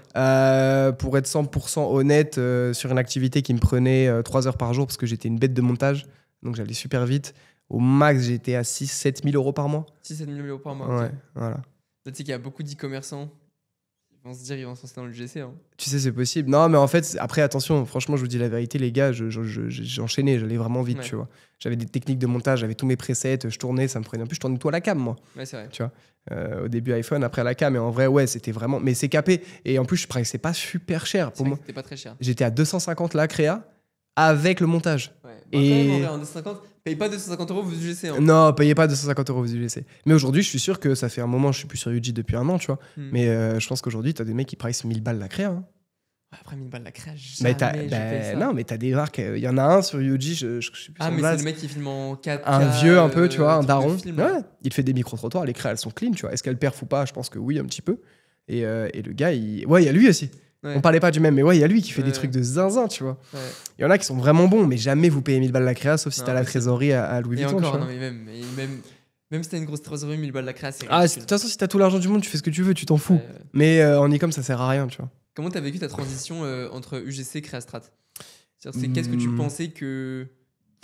pour être 100% honnête, sur une activité qui me prenait 3 heures par jour parce que j'étais une bête de montage, donc j'allais super vite. Au max, j'étais à 6-7 000 € par mois. 6-7 000 € par mois. Ouais, okay. voilà. Tu sais qu'il y a beaucoup d'e-commerçants. Ils vont se dire, ils vont se lancer dans l'UGC. Hein. Tu sais, c'est possible. Non, mais en fait, après, attention, franchement, je vous dis la vérité, les gars, j'enchaînais, j'allais vraiment vite, tu vois. J'avais des techniques de montage, j'avais tous mes presets, je tournais, ça me prenait. En plus, je tournais tout à la cam, moi. Ouais, c'est vrai. Tu vois. Au début iPhone, après à la cam, et en vrai, ouais, c'était vraiment. Mais c'est capé. Et en plus, je paraissais pas super cher pour moi. C'était pas très cher. J'étais à 250 la créa avec le montage. Ouais. Bah, et en vrai, en 250, paye pas 250 € vos UGC. Hein. Non, payez pas 250 € vos UGC. Mais aujourd'hui, je suis sûr que ça fait un moment, je suis plus sur UG depuis 1 an, tu vois. Mais je pense qu'aujourd'hui, t'as des mecs qui price 1000 balles la créa. Hein. Après 1000 balles la créa, jamais non, mais t'as des marques. Il y en a un sur UG, je sais plus. Ah, mais c'est le mec qui filme en 4K. Un vieux un peu, tu vois, un daron. Ouais, il fait des micro-trottoirs, les créas, elles sont clean, tu vois. Est-ce qu'elles perfent ou pas? Je pense que oui, un petit peu. Et le gars, ouais, il y a lui aussi. Ouais. On parlait pas du même, mais ouais, il y a lui qui fait des trucs de zinzin, tu vois. Il y en a qui sont vraiment bons, mais jamais vous payez 1000 balles la créa, sauf si t'as la trésorerie à Louis Vuitton. Et encore, non, mais même si t'as une grosse trésorerie, 1000 balles la créa, c'est de toute façon, si t'as tout l'argent du monde, tu fais ce que tu veux, tu t'en fous. Mais en e-com, ça sert à rien, tu vois. Comment t'as vécu ta transition entre UGC et Créastrat? Qu'est-ce que tu pensais qu'il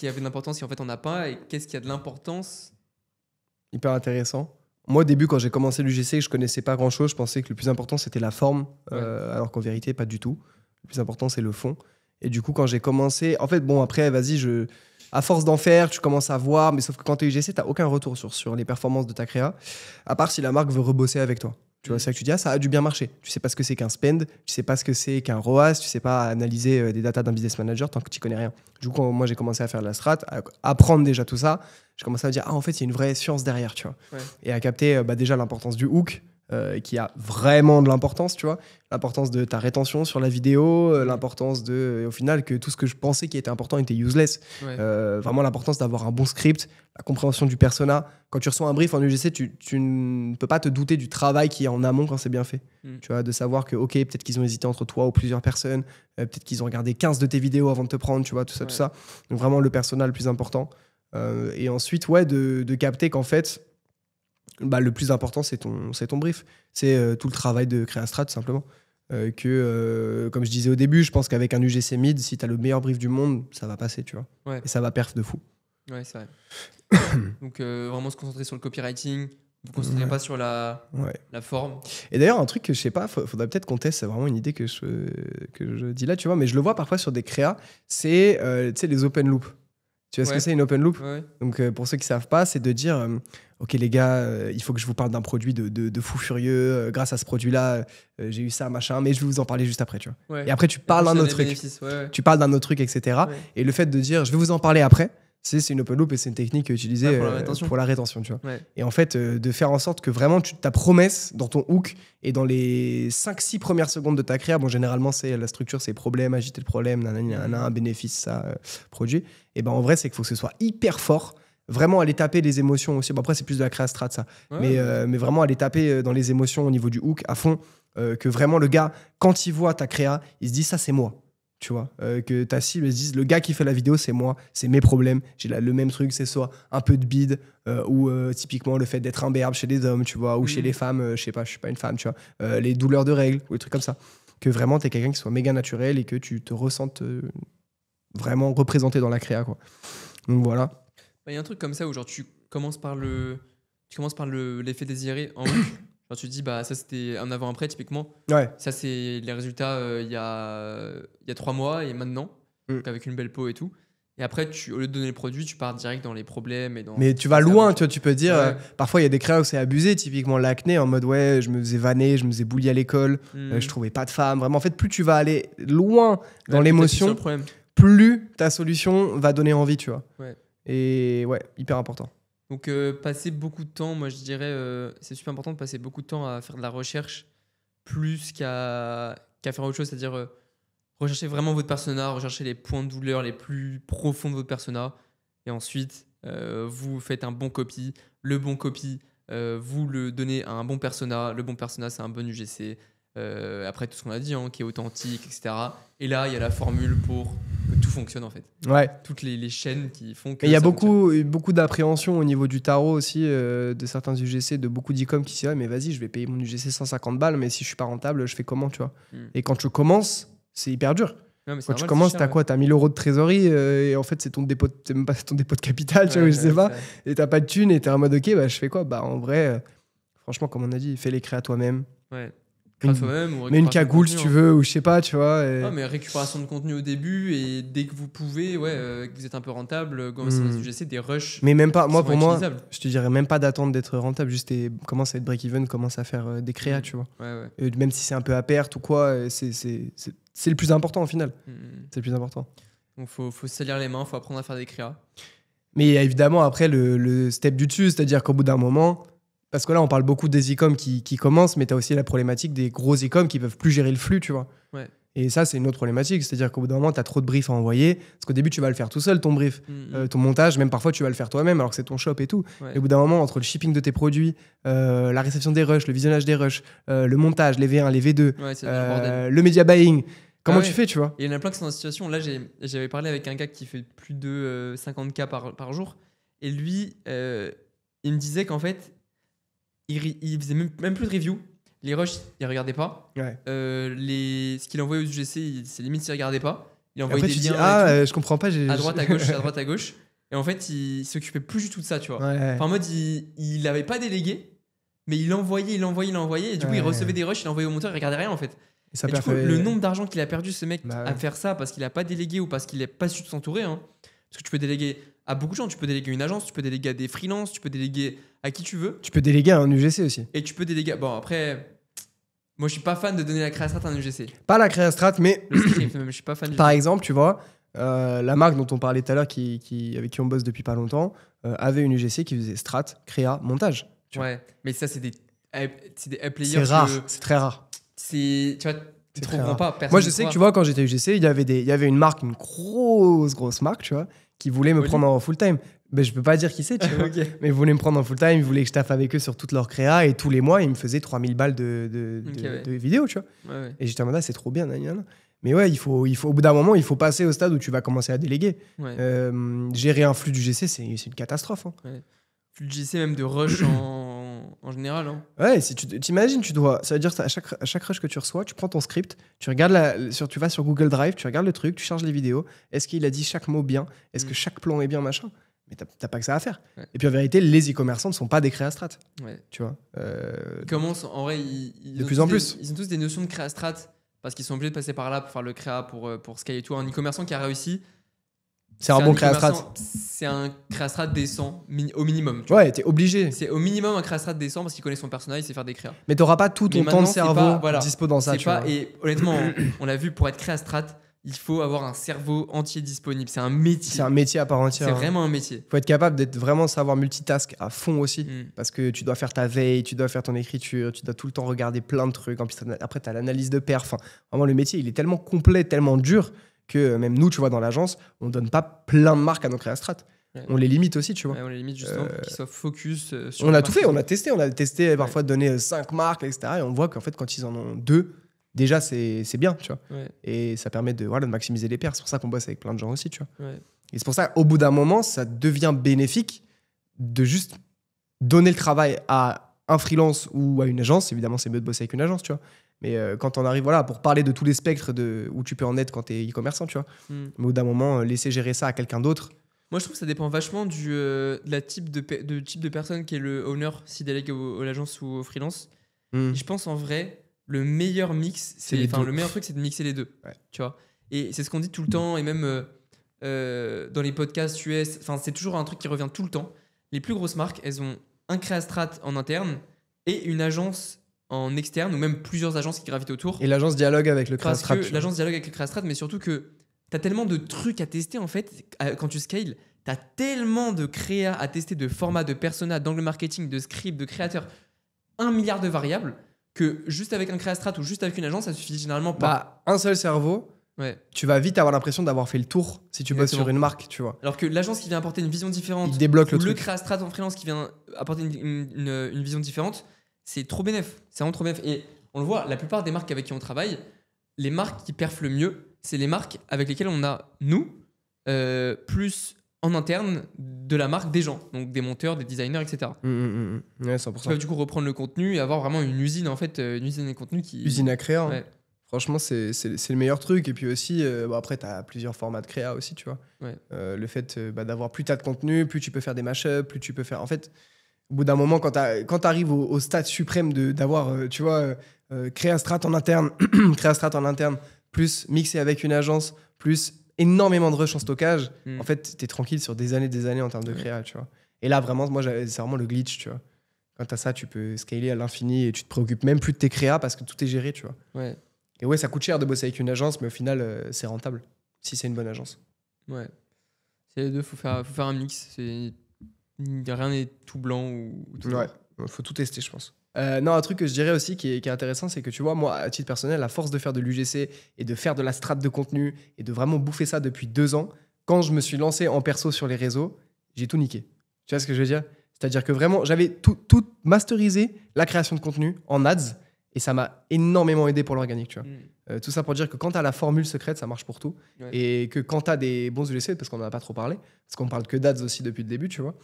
y avait de l'importance et en fait on n'a pas, et qu'est-ce qui a de l'importance? Hyper intéressant. Moi, au début, quand j'ai commencé l'UGC, je connaissais pas grand-chose. Je pensais que le plus important, c'était la forme, alors qu'en vérité, pas du tout. Le plus important, c'est le fond. Et du coup, quand j'ai commencé... En fait, bon, après, vas-y, à force d'en faire, tu commences à voir, mais sauf que quand tu es UGC, tu n'as aucun retour sur les performances de ta créa, à part si la marque veut rebosser avec toi. Tu vois, c'est ça que tu dis, ça a dû bien marcher. Tu sais pas ce que c'est qu'un spend, tu sais pas ce que c'est qu'un ROAS, tu sais pas analyser des datas d'un business manager tant que tu connais rien. Du coup, quand moi j'ai commencé à faire de la strat, à apprendre déjà tout ça, j'ai commencé à dire, en fait, il y a une vraie science derrière, tu vois. Et à capter déjà l'importance du hook, qui a vraiment de l'importance, tu vois. L'importance de ta rétention sur la vidéo, l'importance au final, que tout ce que je pensais qui était important était useless. Vraiment l'importance d'avoir un bon script, la compréhension du persona. Quand tu reçois un brief en UGC, tu ne peux pas te douter du travail qui est en amont quand c'est bien fait. Tu vois, de savoir que, ok, peut-être qu'ils ont hésité entre toi ou plusieurs personnes, peut-être qu'ils ont regardé 15 de tes vidéos avant de te prendre, tu vois, tout ça. Donc vraiment le persona le plus important. Et ensuite, de capter qu'en fait, le plus important, c'est ton brief. C'est tout le travail de Créastrat, tout simplement. Comme je disais au début, je pense qu'avec un UGC mid, si tu as le meilleur brief du monde, ça va passer, tu vois. Et ça va perf de fou. Ouais, c'est vrai. Donc, vraiment se concentrer sur le copywriting. Vous ne vous concentrez pas sur la forme. Et d'ailleurs, un truc que je sais pas, faudrait peut-être qu'on teste, c'est vraiment une idée que je dis là, tu vois, mais je le vois parfois sur des créas, c'est les open loops. Tu vois ce que c'est une open loop? Donc, pour ceux qui savent pas, c'est de dire ok les gars, il faut que je vous parle d'un produit de fou furieux. Grâce à ce produit-là, j'ai eu ça, machin, mais je vais vous en parler juste après, tu vois. Et après, tu parles d'un autre truc. Tu parles d'un autre truc, etc. Et le fait de dire je vais vous en parler après, C'est une open loop et c'est une technique utilisée pour la rétention, tu vois. Ouais. Et en fait, de faire en sorte que vraiment ta promesse dans ton hook et dans les 5-6 premières secondes de ta créa, bon, généralement, la structure, c'est problème, agiter le problème, nanana, bénéfice, ça, produit. Et ben en vrai, c'est qu'il faut que ce soit hyper fort, vraiment aller taper les émotions aussi. Bon, après, c'est plus de la créa strat, ça. Ouais. Mais vraiment aller taper dans les émotions au niveau du hook à fond, que vraiment le gars, quand il voit ta créa, il se dit, ça, c'est moi. Tu vois, que ta cible, elle se dise, le gars qui fait la vidéo, c'est moi, c'est mes problèmes. J'ai le même truc, c'est soit un peu de bide, ou typiquement le fait d'être imberbe chez les hommes, tu vois, ou chez les femmes, je sais pas, je suis pas une femme, tu vois, les douleurs de règles, ou des trucs comme ça. Que vraiment, t'es quelqu'un qui soit méga naturel et que tu te ressentes vraiment représenté dans la créa, quoi. Donc voilà. Il y a un truc comme ça où genre, tu commences par l'effet désiré en hook. Genre, tu te dis, bah, ça c'était un avant-après, typiquement. Ouais. Ça, c'est les résultats il y a 3 mois et maintenant, donc avec une belle peau et tout. Et après, au lieu de donner le produit, tu pars direct dans les problèmes. Mais tu vas loin, tu vois, tu peux dire. Parfois, il y a des créas où c'est abusé, typiquement l'acné, en mode, ouais, je me faisais vanner, je me faisais bully à l'école, je trouvais pas de femme. Vraiment, en fait, plus tu vas aller loin dans l'émotion, plus ta solution va donner envie, tu vois. Ouais. Et ouais, hyper important. Donc, passer beaucoup de temps, moi je dirais, c'est super important de passer beaucoup de temps à faire de la recherche plus qu'à faire autre chose, c'est-à-dire rechercher vraiment votre persona, rechercher les points de douleur les plus profonds de votre persona, et ensuite vous faites un bon copy. Le bon copy, vous le donnez à un bon persona. Le bon persona, c'est un bon UGC. Après tout ce qu'on a dit, hein, qui est authentique, etc. Et là, il y a la formule pour que tout fonctionne en fait. Ouais. Toutes les chaînes qui font que. Il y a beaucoup d'appréhension au niveau du tarot aussi, de certains UGC, de beaucoup d'e-com qui se disent, mais vas-y, je vais payer mon UGC 150 balles, mais si je suis pas rentable, je fais comment, tu vois. Et quand tu commences, c'est hyper dur. Non, mais quand tu commences, t'as quoi? T'as 1000 € de trésorerie et en fait, c'est même pas ton dépôt de capital, tu vois, je sais pas. Et t'as pas de thune et t'es en mode, ok, bah, je fais quoi? Bah, en vrai, franchement, comme on a dit, fais les créas toi-même. Ouais. Mais une cagoule si tu veux, ou je sais pas, tu vois. Non, mais récupération de contenu au début et dès que vous pouvez, que vous êtes un peu rentable, j'essaie des rushs. Mais même pas, pour moi, je te dirais même pas d'attendre d'être rentable, juste commence à être break-even, commence à faire des créas, tu vois. Ouais. Même si c'est un peu à perte ou quoi, c'est le plus important au final. C'est le plus important. Donc faut se salir les mains, faut apprendre à faire des créas. Mais il y a évidemment après le step du dessus, c'est-à-dire qu'au bout d'un moment. Parce que là, on parle beaucoup des e-com qui commencent, mais tu as aussi la problématique des gros e-com qui peuvent plus gérer le flux, tu vois. Ouais. Et ça, c'est une autre problématique. C'est-à-dire qu'au bout d'un moment, tu as trop de briefs à envoyer. Parce qu'au début, tu vas le faire tout seul, ton brief. Ton montage, même parfois, tu vas le faire toi-même, alors que c'est ton shop et tout. Ouais. Et au bout d'un moment, entre le shipping de tes produits, la réception des rushs, le visionnage des rushs, le montage, les V1, les V2, le media buying, comment tu fais, tu vois? Et il y en a plein qui sont dans cette situation. Là, j'avais parlé avec un gars qui fait plus de 50K par jour. Et lui, il me disait qu'en fait, il faisait même plus de review. Les rushs, il regardait pas. Ouais. Ce qu'il envoyait aux UGC, c'est limite s'il regardait pas. Il envoyait des liens. Je comprends pas. À droite, à gauche. Et en fait, il s'occupait plus du tout de ça, tu vois. Ouais. Enfin, en mode, il avait pas délégué, mais il envoyait. Et du coup, il recevait des rushs, il envoyait au monteur, il regardait rien en fait. Et du coup, le nombre d'argent qu'il a perdu, ce mec, à faire ça parce qu'il a pas délégué ou parce qu'il a pas su s'entourer. Hein. Parce que tu peux déléguer à beaucoup de gens. Tu peux déléguer une agence, tu peux déléguer à des freelances, tu peux déléguer à qui tu veux. Tu peux déléguer à un UGC aussi. Et tu peux déléguer. Bon, après, moi, je suis pas fan de donner la créastrat à un UGC. Pas la créastrat, mais. Le script, même, je suis pas fan. Par exemple, tu vois, la marque dont on parlait tout à l'heure, avec qui on bosse depuis pas longtemps, avait une UGC qui faisait strat, créa, montage. Ouais, mais ça, c'est des players. C'est rare, c'est très rare. Tu vois. Tu trouveras pas. Moi, je sais que tu vois, quand j'étais UGC, il y avait une marque, une grosse marque, tu vois, qui voulait me prendre en full time. Ben, je peux pas dire qui c'est, tu vois. Okay. Mais ils voulaient me prendre en full time, ils voulaient que je taffe avec eux sur toute leur créa et tous les mois, ils me faisaient 3000 balles de vidéos, tu vois. Ouais. Et j'étais en mode, c'est trop bien, nan. Mais ouais, il faut, au bout d'un moment, il faut passer au stade où tu vas commencer à déléguer. Ouais. Gérer un flux du GC, c'est une catastrophe. Hein. Ouais. Flux du GC, même de rush en général. Hein. Ouais, si tu t'imagines, ça veut dire à chaque rush que tu reçois, tu prends ton script, tu regardes tu vas sur Google Drive, tu regardes le truc, tu charges les vidéos. Est-ce qu'il a dit chaque mot bien? Est-ce que chaque plan est bien, machin? Mais t'as pas que ça à faire. Ouais. Et puis en vérité, les e-commerçants ne sont pas des créastrat. Ouais. Tu vois. Commence en vrai, de plus en plus. Ils ont tous des notions de créastrat parce qu'ils sont obligés de passer par là pour faire le créa, pour scaler tout. Un e-commerçant qui a réussi. C'est un bon créastrat. C'est un créastrat décent, au minimum. Ouais, t'es obligé. C'est au minimum un créastrat décent parce qu'il connaît son personnage, il sait faire des créas. Mais t'auras pas tout ton temps de cerveau dispo dans ça. Et honnêtement, on l'a vu, pour être créastrat, il faut avoir un cerveau entier disponible. C'est un métier. C'est un métier à part entière. C'est hein. vraiment un métier. Faut être capable d'être vraiment savoir multitask à fond aussi. Mm. Parce que tu dois faire ta veille, tu dois faire ton écriture, tu dois tout le temps regarder plein de trucs. En plus, après, tu as l'analyse de perf. Enfin, vraiment, le métier, il est tellement complet, tellement dur que même nous, tu vois, dans l'agence, on donne pas plein de marques à nos créastrat. Ouais. On les limite aussi, tu vois. Ouais, on les limite justement pour qu'ils soient focus sur On le a tout fait, on marketing. a testé parfois de donner 5 marques, etc. Et on voit qu'en fait, quand ils en ont 2, déjà, c'est bien, tu vois. Ouais, Et ça permet de maximiser les pertes. C'est pour ça qu'on bosse avec plein de gens aussi, tu vois. ouais. Et c'est pour ça qu'au bout d'un moment, ça devient bénéfique de juste donner le travail à un freelance ou à une agence. Évidemment, c'est mieux de bosser avec une agence, tu vois. Mais quand on arrive, voilà, pour parler de tous les spectres où tu peux en être quand tu es e-commerçant, tu vois. Mm. Mais au bout d'un moment, laisser gérer ça à quelqu'un d'autre. Moi, je trouve que ça dépend vachement de la type de personne qui est le owner, s'il délègue à l'agence ou au freelance. Et je pense en vrai, le meilleur mix, les deux. le meilleur truc, c'est de mixer les deux. Ouais. Tu vois. Et c'est ce qu'on dit tout le temps, et même dans les podcasts US, c'est toujours un truc qui revient tout le temps. Les plus grosses marques, elles ont un créastrat en interne et une agence en externe, ou même plusieurs agences qui gravitent autour. Et l'agence dialogue avec le Parce créastrat. que l'agence dialogue avec le créastrat, mais surtout que t'as tellement de trucs à tester en fait quand tu scales. T'as tellement de créa à tester, de formats, de personas, d'angle marketing, de scripts, de créateurs, 1 milliard de variables que juste avec un créastrat ou juste avec une agence, ça suffit généralement pas. Un seul cerveau, Ouais. tu vas vite avoir l'impression d'avoir fait le tour si tu bosses Exactement. sur une marque, tu vois. Alors que l'agence qui vient apporter une vision différente, Il débloque ou le le truc. créastrat en freelance qui vient apporter une vision différente, c'est trop bénef. C'est vraiment trop bénef. Et on le voit, la plupart des marques avec qui on travaille, les marques qui perfent le mieux, c'est les marques avec lesquelles on a, nous, plus en interne de la marque des gens. Donc des monteurs, des designers, etc. Ouais, Qui 100%. peuvent du coup reprendre le contenu et avoir vraiment une usine, en fait, une usine de contenu qui... Usine à créa. hein. Ouais. Franchement, c'est le meilleur truc. Et puis aussi, après, tu as plusieurs formats de créa aussi, tu vois. Ouais. Le fait d'avoir plus t'as de contenu, plus tu peux faire des mashups, plus tu peux faire. En fait, au bout d'un moment, quand tu arrives au stade suprême d'avoir, tu vois, créastrat en interne, créastrat en interne, plus mixé avec une agence, plus énormément de rush en stockage, Mm. en fait, tu es tranquille sur des années en termes de créa, tu vois. Et là, vraiment, moi, c'est vraiment le glitch, tu vois. Quand tu as ça, tu peux scaler à l'infini et tu te préoccupes même plus de tes créas parce que tout est géré, tu vois. Ouais. Et ouais, ça coûte cher de bosser avec une agence, mais au final, c'est rentable si c'est une bonne agence. Ouais. C'est les deux, faut faire un mix. Rien n'est tout blanc ou tout Ouais, noir. faut tout tester, je pense. Non, un truc que je dirais aussi qui est intéressant, c'est que tu vois, moi, à titre personnel, à force de faire de l'UGC et de faire de la strat de contenu et de vraiment bouffer ça depuis 2 ans, quand je me suis lancé en perso sur les réseaux, j'ai tout niqué. Tu vois ce que je veux dire? C'est-à-dire que vraiment, j'avais tout masterisé la création de contenu en ads et ça m'a énormément aidé pour l'organique, tu vois. Tout ça pour dire que quand tu as la formule secrète, ça marche pour tout. Ouais. Et que quand tu as des bons UGC, parce qu'on n'en a pas trop parlé, parce qu'on parle que d'ads aussi depuis le début, tu vois.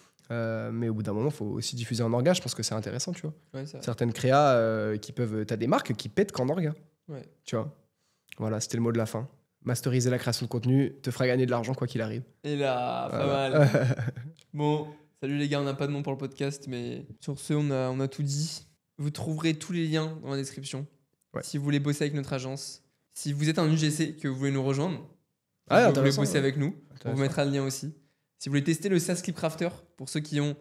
Mais au bout d'un moment, il faut aussi diffuser en orga. Je pense que c'est intéressant, tu vois. Ouais, c'est vrai. Certaines créas qui peuvent. T'as des marques qui pètent qu'en orga. Ouais. Tu vois. Voilà, c'était le mot de la fin. Masteriser la création de contenu te fera gagner de l'argent quoi qu'il arrive. Et là, pas Voilà. mal. Bon, salut les gars, on n'a pas de nom pour le podcast, mais sur ce, on a tout dit. Vous trouverez tous les liens dans la description. Ouais. Si vous voulez bosser avec notre agence, si vous êtes un UGC que vous voulez nous rejoindre, Ah, vous voulez intéressant, bosser ouais. avec nous, on Intéressant. vous mettra le lien aussi. Si vous voulez tester le SaaS Clip Crafter, pour ceux qui ont,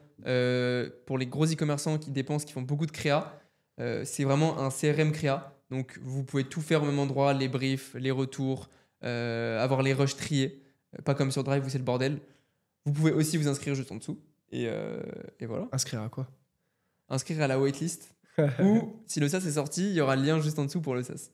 pour les gros e-commerçants qui dépensent, qui font beaucoup de créa, c'est vraiment un CRM créa. Donc vous pouvez tout faire au même endroit, les briefs, les retours, avoir les rushs triés. Pas comme sur Drive où c'est le bordel. Vous pouvez aussi vous inscrire juste en dessous. Et voilà. Inscrire à quoi? Inscrire à la waitlist. Ou si le SaaS est sorti, il y aura le lien juste en dessous pour le SaaS.